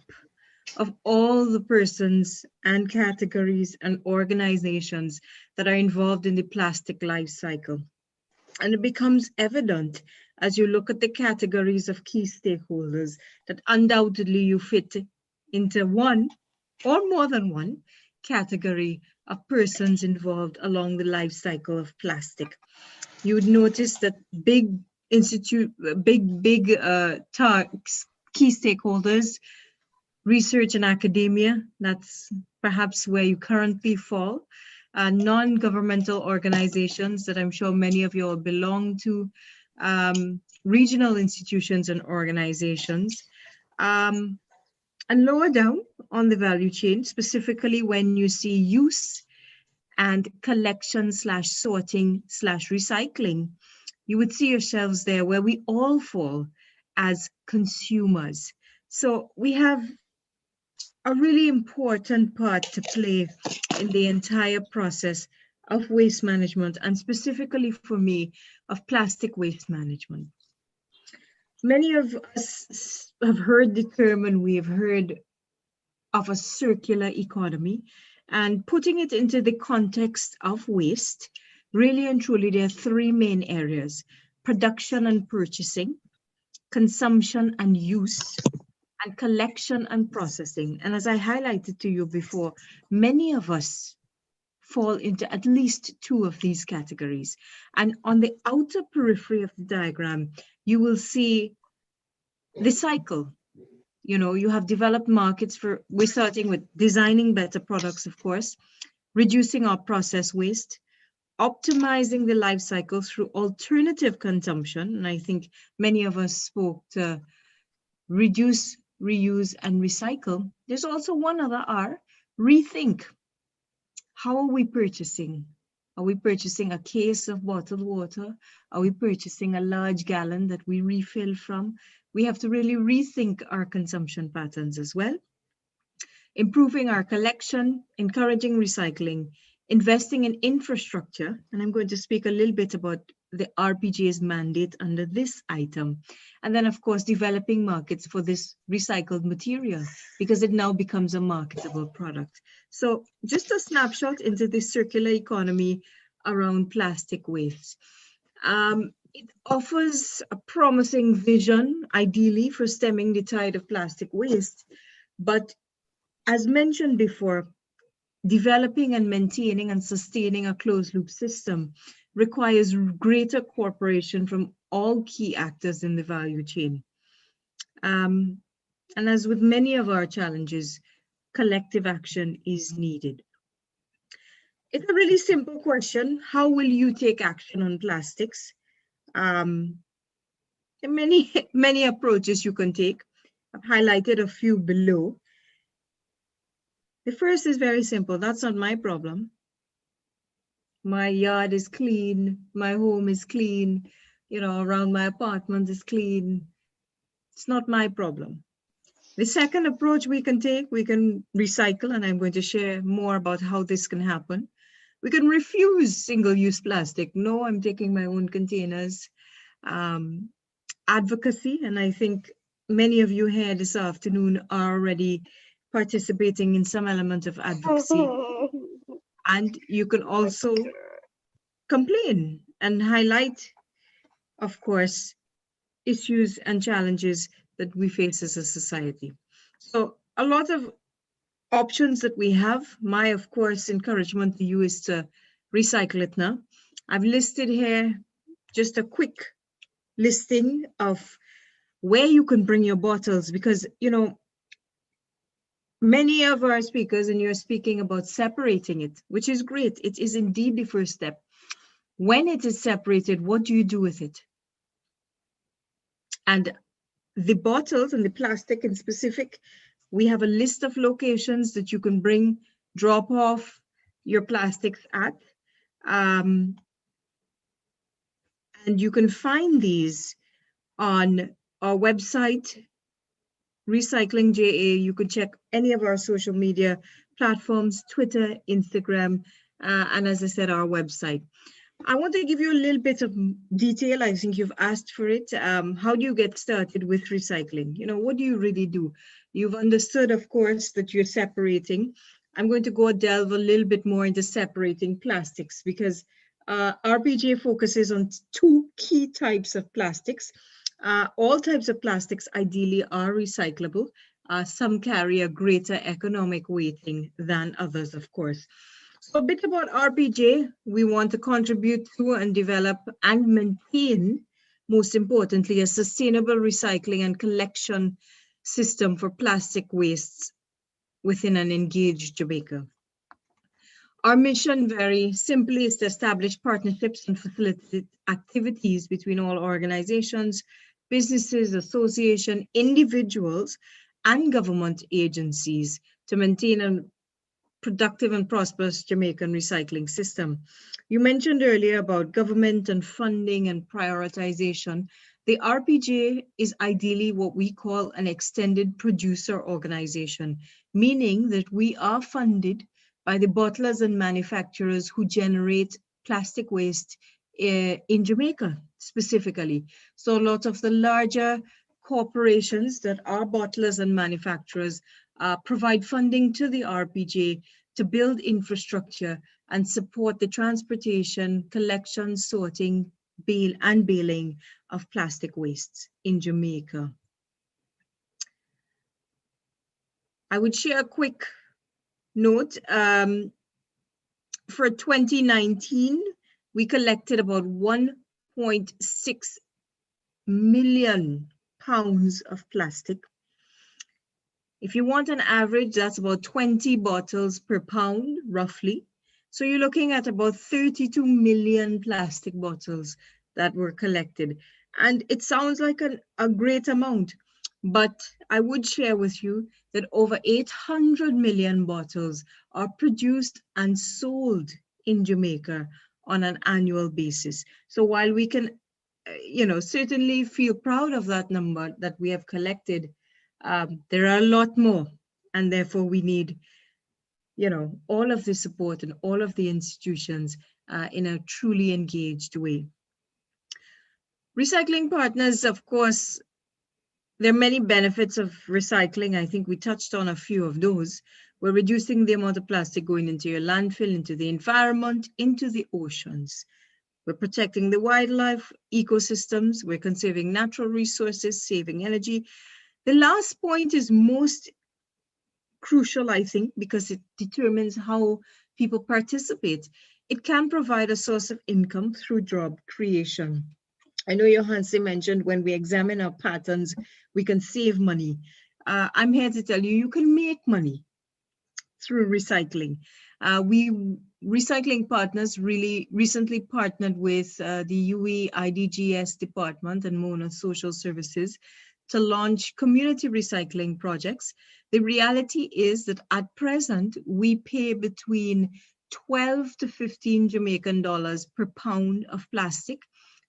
of all the persons and categories and organizations that are involved in the plastic life cycle. And it becomes evident as you look at the categories of key stakeholders that undoubtedly you fit into one or more than one category of persons involved along the life cycle of plastic. You would notice that key stakeholders, research and academia, that's perhaps where you currently fall. Non-governmental organizations that I'm sure many of you all belong to, regional institutions and organizations, and lower down on the value chain, specifically when you see use and collection / sorting / recycling, you would see yourselves there where we all fall as consumers. So we have a really important part to play in the entire process of waste management, and specifically for me, of plastic waste management. Many of us have heard the term, and we have heard of a circular economy and putting it into the context of waste. Really and truly, there are three main areas: production and purchasing, consumption and use, and collection and processing. And as I highlighted to you before, many of us fall into at least two of these categories. And on the outer periphery of the diagram, you will see the cycle. You know, you have developed markets for, we're starting with designing better products, of course, reducing our process waste, optimizing the life cycle through alternative consumption. And I think many of us spoke to reduce, reuse, and recycle. There's also one other R, rethink. How are we purchasing? Are we purchasing a case of bottled water? Are we purchasing a large gallon that we refill from? We have to really rethink our consumption patterns as well. Improving our collection, encouraging recycling, investing in infrastructure, and I'm going to speak a little bit about the RPJ's mandate under this item. And then, of course, developing markets for this recycled material, because it now becomes a marketable product. So just a snapshot into the circular economy around plastic waste. It offers a promising vision, ideally, for stemming the tide of plastic waste. But as mentioned before, developing and maintaining and sustaining a closed loop system requires greater cooperation from all key actors in the value chain. And as with many of our challenges, collective action is needed. It's a really simple question. How will you take action on plastics? Many approaches you can take. I've highlighted a few below. The first is very simple. That's not my problem. My yard is clean. My home is clean. You know, around my apartment is clean. It's not my problem. The second approach we can take, we can recycle, and I'm going to share more about how this can happen. We can refuse single-use plastic. No, I'm taking my own containers. Advocacy, and I think many of you here this afternoon are already participating in some element of advocacy. And you can also complain and highlight, of course, issues and challenges that we face as a society. So a lot of options that we have. My, of course, encouragement to you is to recycle it now. I've listed here just a quick listing of where you can bring your bottles, because, you know, many of our speakers, and you're speaking about separating it, which is great. It is indeed the first step. When it is separated, what do you do with it? And the bottles and the plastic in specific, we have a list of locations that you can bring, drop off your plastics at. And you can find these on our website, Recycling JA. You can check any of our social media platforms, Twitter, Instagram, and as I said, our website. I want to give you a little bit of detail. I think you've asked for it. How do you get started with recycling? You know, what do you really do? You've understood, of course, that you're separating. I'm going to delve a little bit more into separating plastics, because RPJ focuses on two key types of plastics. All types of plastics ideally are recyclable. Some carry a greater economic weighting than others, of course. So a bit about RPJ. We want to contribute to and develop and maintain, most importantly, a sustainable recycling and collection system for plastic wastes within an engaged Jamaica. Our mission, very simply, is to establish partnerships and facilitate activities between all organizations, businesses, associations, individuals, and government agencies to maintain a productive and prosperous Jamaican recycling system. You mentioned earlier about government and funding and prioritization. The RPJ is ideally what we call an extended producer organization, meaning that we are funded by the bottlers and manufacturers who generate plastic waste in Jamaica specifically. So a lot of the larger corporations that are bottlers and manufacturers provide funding to the RPJ to build infrastructure and support the transportation, collection, sorting, baling of plastic wastes in Jamaica. I would share a quick note. For 2019, we collected about 1.6 million pounds of plastic. If you want an average, that's about 20 bottles per pound, roughly. So you're looking at about 32 million plastic bottles that were collected. And it sounds like a great amount, but I would share with you that over 800 million bottles are produced and sold in Jamaica on an annual basis. So while we can, certainly feel proud of that number that we have collected, there are a lot more, and therefore we need, all of the support and all of the institutions in a truly engaged way. Recycling partners, of course, there are many benefits of recycling. I think we touched on a few of those. We're reducing the amount of plastic going into your landfill, into the environment, into the oceans. We're protecting the wildlife ecosystems. We're conserving natural resources, saving energy. The last point is most crucial, I think, because it determines how people participate. It can provide a source of income through job creation. I know Johansi mentioned when we examine our patterns, we can save money. I'm here to tell you, you can make money through recycling. Recycling partners really recently partnered with the UE IDGS department and Mona Social Services to launch community recycling projects. The reality is that at present, we pay between 12 to 15 Jamaican dollars per pound of plastic,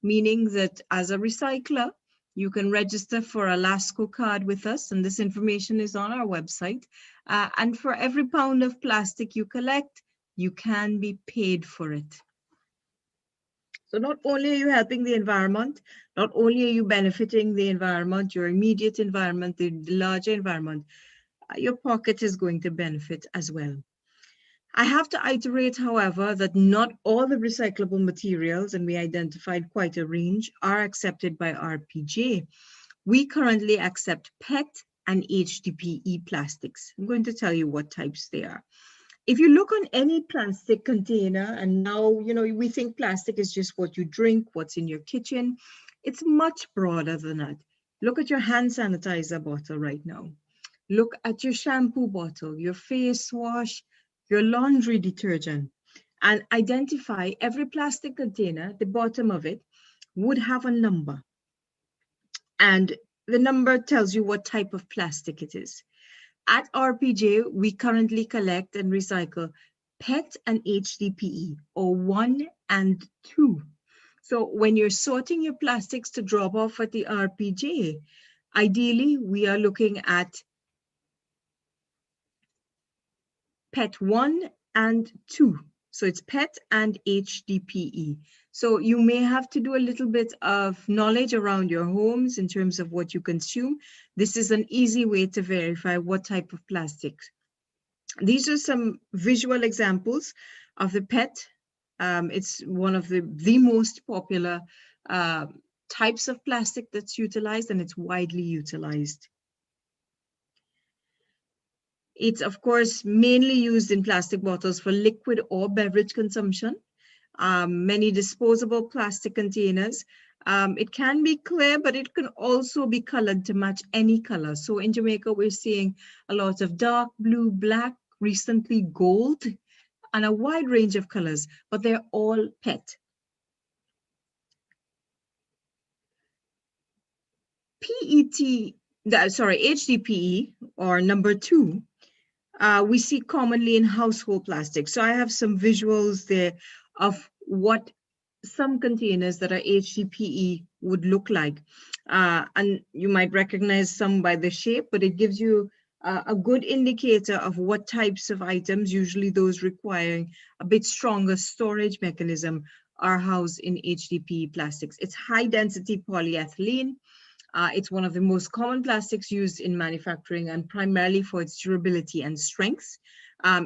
meaning that as a recycler, you can register for a LASCO card with us, and this information is on our website. And for every pound of plastic you collect, you can be paid for it. So not only are you helping the environment, not only are you benefiting the environment, your immediate environment, the larger environment, your pocket is going to benefit as well. I have to iterate, however, that not all the recyclable materials, and we identified quite a range, are accepted by RPJ. We currently accept PET and HDPE plastics. I'm going to tell you what types they are. If you look on any plastic container, and now, we think plastic is just what you drink, what's in your kitchen. It's much broader than that. Look at your hand sanitizer bottle right now. Look at your shampoo bottle, your face wash, your laundry detergent, and identify every plastic container. The bottom of it would have a number. And the number tells you what type of plastic it is. At RPJ, we currently collect and recycle PET and HDPE, or 1 and 2. So when you're sorting your plastics to drop off at the RPJ, ideally, we are looking at PET 1 and 2. So it's PET and HDPE. So you may have to do a little bit of knowledge around your homes in terms of what you consume. This is an easy way to verify what type of plastics. These are some visual examples of the PET. It's one of the most popular types of plastic that's utilized, and it's widely utilized. It's, of course, mainly used in plastic bottles for liquid or beverage consumption. Many disposable plastic containers. It can be clear, but it can also be colored to match any color. So in Jamaica, we're seeing a lot of dark blue, black, recently gold, and a wide range of colors, but they're all PET. HDPE, or number 2, we see commonly in household plastic. So I have some visuals there of what some containers that are HDPE would look like. And you might recognize some by the shape, but it gives you a good indicator of what types of items, usually those requiring a bit stronger storage mechanism, are housed in HDPE plastics. It's high density polyethylene. It's one of the most common plastics used in manufacturing and primarily for its durability and strength.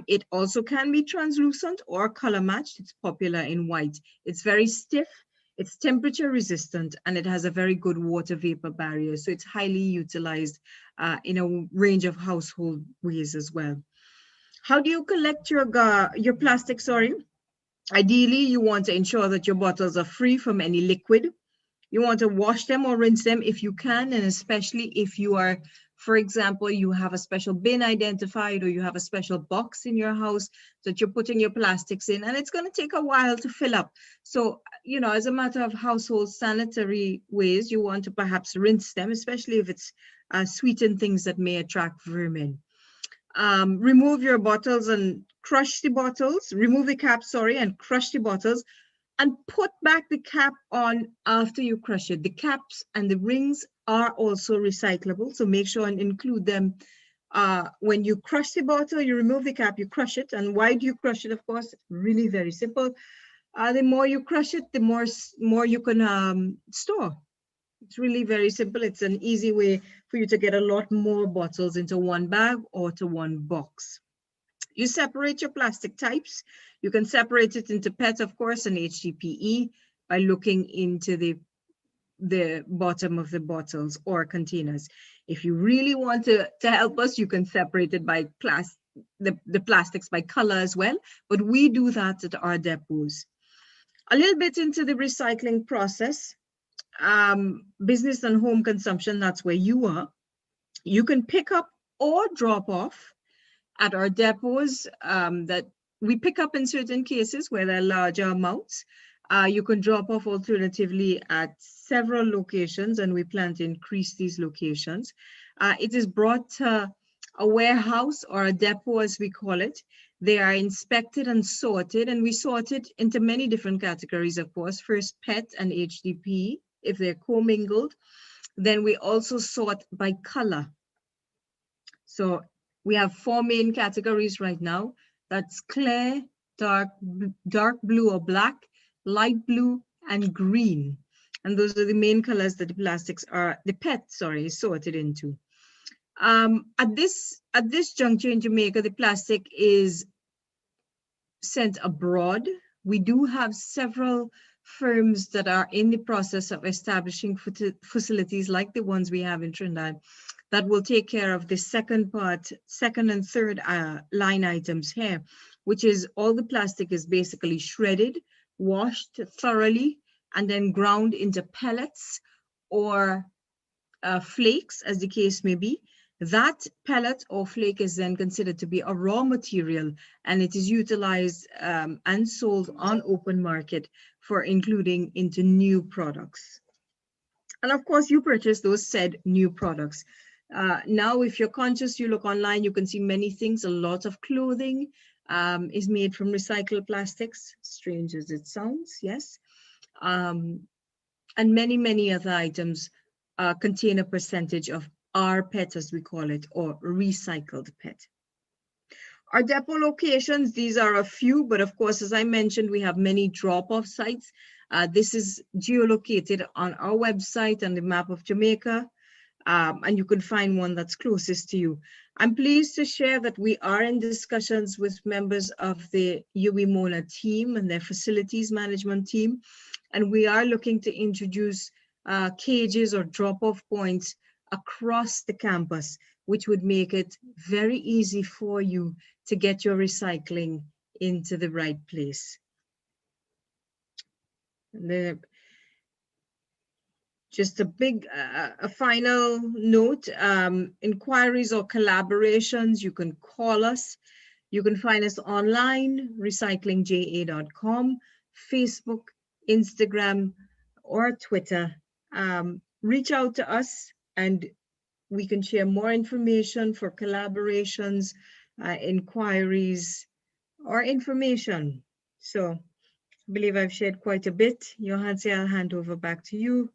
It also can be translucent or color matched. It's popular in white. It's very stiff, it's temperature resistant, and it has a very good water vapor barrier. So it's highly utilized in a range of household ways as well. How do you collect your plastic, sorry? Ideally, you want to ensure that your bottles are free from any liquid. You want to wash them or rinse them if you can, and especially if you are, for example, you have a special bin identified or you have a special box in your house that you're putting your plastics in, and it's going to take a while to fill up. So, you know, as a matter of household sanitary ways, you want to perhaps rinse them, especially if it's sweetened things that may attract vermin. Remove your bottles and crush the bottles, remove the cap, sorry, and crush the bottles, and put back the cap on after you crush it. The caps and the rings are also recyclable, so make sure and include them. When you crush the bottle, you remove the cap, you crush it. And why do you crush it? Of course, really very simple. The more you crush it, the more you can store. It's really very simple. It's an easy way for you to get a lot more bottles into one bag or to one box. You separate your plastic types. You can separate it into PET, of course, and HDPE by looking into the bottom of the bottles or containers. If you really want to help us, you can separate it by the plastics by color as well, but we do that at our depots. A little bit into the recycling process. Business and home consumption, that's where you are. You can pick up or drop off at our depots that we pick up in certain cases where there are larger amounts. You can drop off alternatively at several locations, and we plan to increase these locations. It is brought to a warehouse or a depot, as we call it. They are inspected and sorted, and we sort it into many different categories, of course. First, PET and HDPE, if they're commingled. Then we also sort by color. So we have 4 main categories right now. That's clear, dark blue or black, light blue, and green. And those are the main colors that the PET, is sorted into. At this juncture in Jamaica, the plastic is sent abroad. We do have several firms that are in the process of establishing facilities like the ones we have in Trinidad that will take care of the second and third line items here, which is all the plastic is basically shredded, washed thoroughly, and then ground into pellets or flakes, as the case may be. That pellet or flake is then considered to be a raw material, and it is utilized and sold on open market for including into new products. And of course, you purchase those said new products. Now, if you're conscious, you look online, you can see many things. A lot of clothing is made from recycled plastics, strange as it sounds, yes. And many, many other items contain a percentage of rPET, as we call it, or recycled PET. Our depot locations, these are a few, but of course, as I mentioned, we have many drop-off sites. This is geolocated on our website and the map of Jamaica, and you can find one that's closest to you. I'm pleased to share that we are in discussions with members of the UWI-MONA team and their facilities management team, and we are looking to introduce cages or drop-off points across the campus, which would make it very easy for you to get your recycling into the right place. Just a final note, inquiries or collaborations, you can call us. You can find us online, recyclingja.com, Facebook, Instagram, or Twitter. Reach out to us and we can share more information for collaborations, inquiries, or information. So I believe I've shared quite a bit. Johansi, I'll hand over back to you.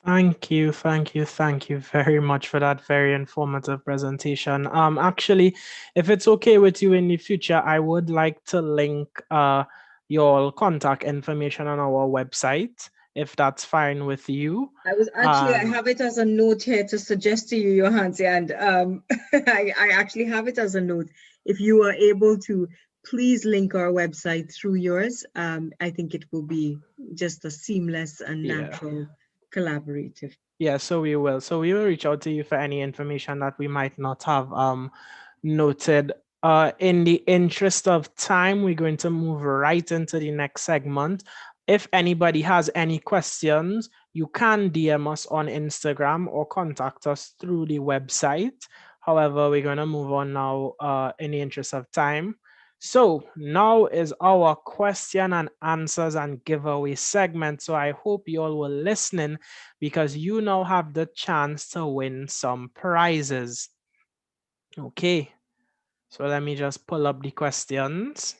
Thank you very much for that very informative presentation. Actually, if it's okay with you in the future, I would like to link your contact information on our website if that's fine with you. I have it as a note here to suggest to you, Johansi, and I actually have it as a note. If you are able to, please link our website through yours. I think it will be just a seamless and natural collaborative. Yeah, so we will. So we will reach out to you for any information that we might not have noted. In the interest of time, we're going to move right into the next segment. If anybody has any questions, you can DM us on Instagram or contact us through the website. However, we're going to move on now in the interest of time. So now is our question and answers and giveaway segment. So I hope you all were listening because you now have the chance to win some prizes. Okay, so let me just pull up the questions.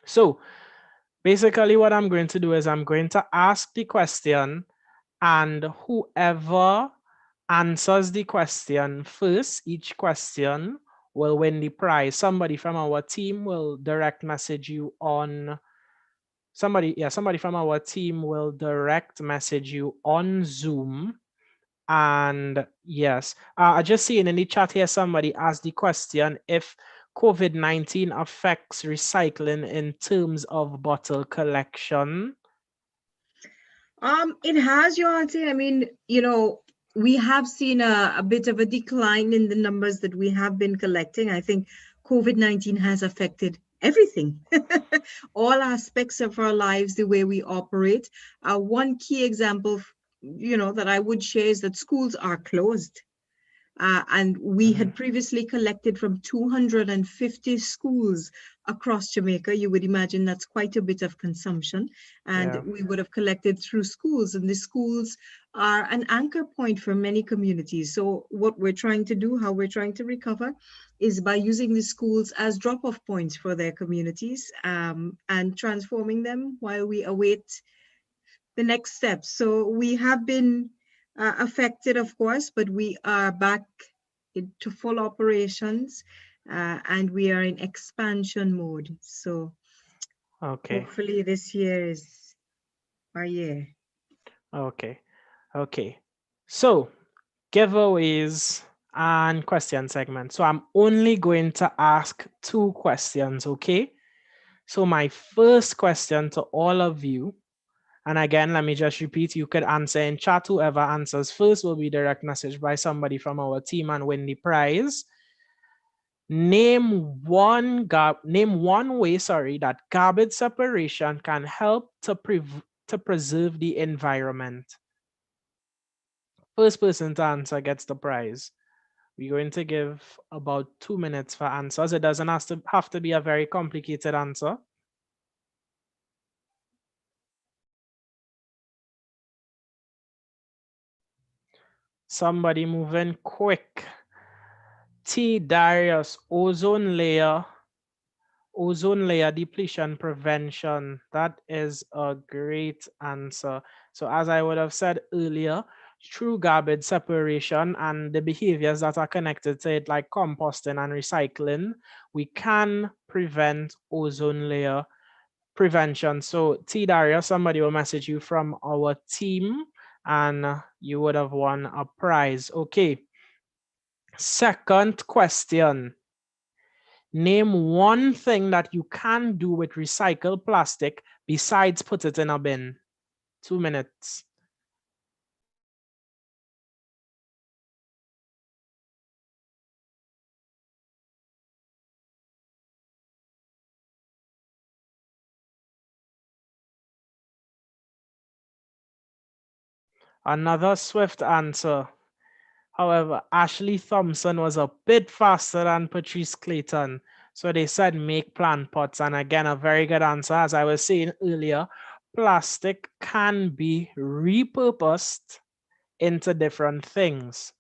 So basically what I'm going to do is I'm going to ask the question, and whoever answers the question first, each question, will win the prize. Somebody from our team will direct message you on somebody from our team will direct message you on Zoom. And yes, I just seen in the chat here, somebody asked the question if COVID-19 affects recycling in terms of bottle collection. It has, Johansi. I mean, we have seen a bit of a decline in the numbers that we have been collecting. I think COVID-19 has affected everything, all aspects of our lives, the way we operate. One key example, that I would share is that schools are closed. And we had previously collected from 250 schools across Jamaica. You would imagine that's quite a bit of consumption. And we would have collected through schools, and the schools are an anchor point for many communities. So what we're trying to do, how we're trying to recover, is by using the schools as drop-off points for their communities and transforming them while we await the next steps. So we have been affected, of course, but we are back into full operations and we are in expansion mode. So hopefully this year is our year. Okay. So giveaways and question segment. So I'm only going to ask 2 questions, okay? So my first question to all of you, and again, let me just repeat, you could answer in chat. Whoever answers first will be direct messaged by somebody from our team and win the prize. Name one way, that garbage separation can help to preserve the environment. First person to answer gets the prize. We're going to give about 2 minutes for answers. It doesn't have to be a very complicated answer. Somebody moving quick. T. Darius, ozone layer depletion prevention. That is a great answer. So as I would have said earlier, through garbage separation and the behaviors that are connected to it, like composting and recycling, we can prevent ozone layer prevention. So T. Darius, somebody will message you from our team and you would have won a prize. Okay. Second question. Name one thing that you can do with recycled plastic besides put it in a bin. 2 minutes. Another swift answer. However, Ashley Thompson was a bit faster than Patrice Clayton. So they said make plant pots. And again, a very good answer. As I was saying earlier, plastic can be repurposed into different things.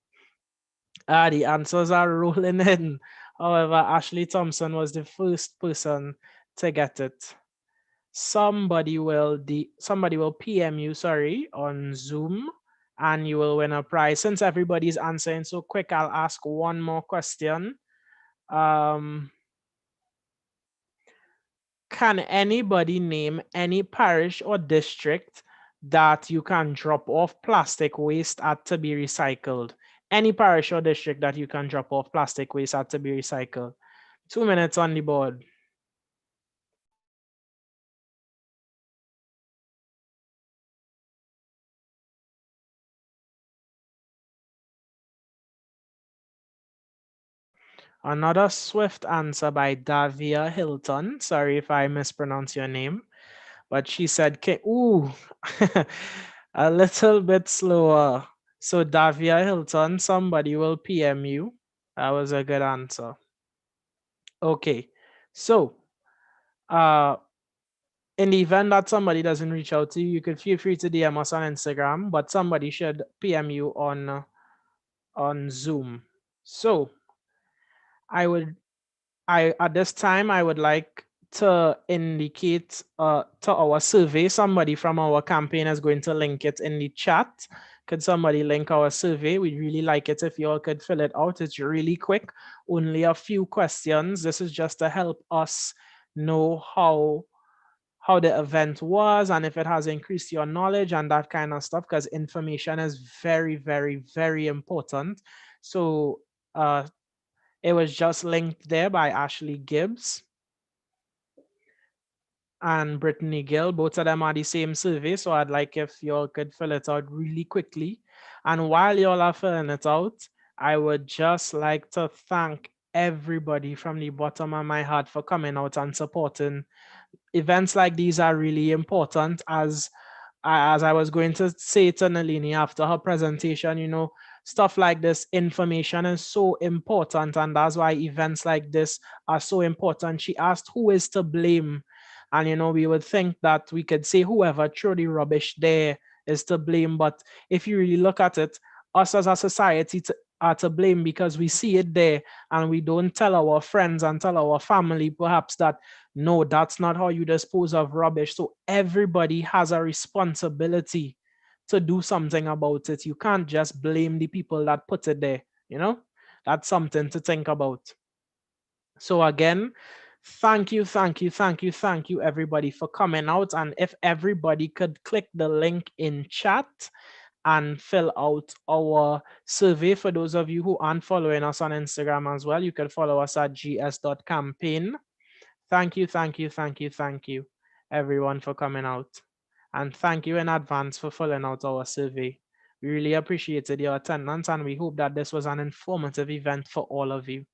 The answers are rolling in. However, Ashley Thompson was the first person to get it. Somebody will PM you, on Zoom, and you will win a prize. Since everybody's answering so quick, I'll ask one more question. can anybody name any parish or district that you can drop off plastic waste at to be recycled? Any parish or district that you can drop off plastic waste at to be recycled? 2 minutes on the board. Another swift answer by Davia Hilton. Sorry if I mispronounce your name. But she said, ooh, a little bit slower. So Davia Hilton, somebody will PM you. That was a good answer. Okay, so in the event that somebody doesn't reach out to you, you could feel free to DM us on Instagram, but somebody should PM you on Zoom. So at this time I would like to indicate to our survey. Somebody from our campaign is going to link it in the chat. Could somebody link our survey? We'd really like it if you all could fill it out. It's really quick, only a few questions. This is just to help us know how the event was and if it has increased your knowledge and that kind of stuff, because information is very, very, very important. So it was just linked there by Ashley Gibbs and Brittany Gill. Both of them are the same survey. So I'd like if y'all could fill it out really quickly. And while y'all are filling it out, I would just like to thank everybody from the bottom of my heart for coming out and supporting. Events like these are really important. As I was going to say to Nalini after her presentation, you know, stuff like this, information is so important, and that's why events like this are so important. She asked who is to blame, and you know, we would think that we could say whoever threw the rubbish there is to blame, but if you really look at it, us as a society are to blame because we see it there and we don't tell our friends and tell our family perhaps that no, that's not how you dispose of rubbish. So everybody has a responsibility to do something about it. You can't just blame the people that put it there, you know? That's something to think about. So again, thank you, everybody, for coming out. And if everybody could click the link in chat and fill out our survey. For those of you who aren't following us on Instagram as well, you can follow us at gs.campaign. Thank you, everyone, for coming out. And thank you in advance for filling out our survey. We really appreciated your attendance, and we hope that this was an informative event for all of you.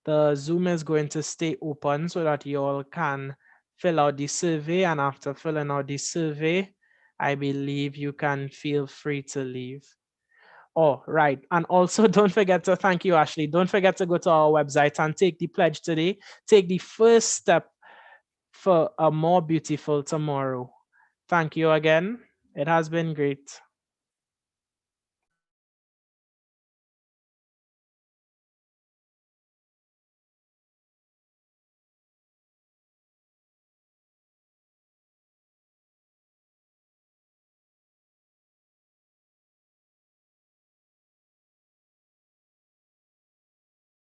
The Zoom is going to stay open so that you all can fill out the survey, and after filling out the survey, I believe you can feel free to leave. Oh, right. And also don't forget to thank you, Ashley. Don't forget to go to our website and take the pledge today. Take the first step for a more beautiful tomorrow. Thank you again. It has been great.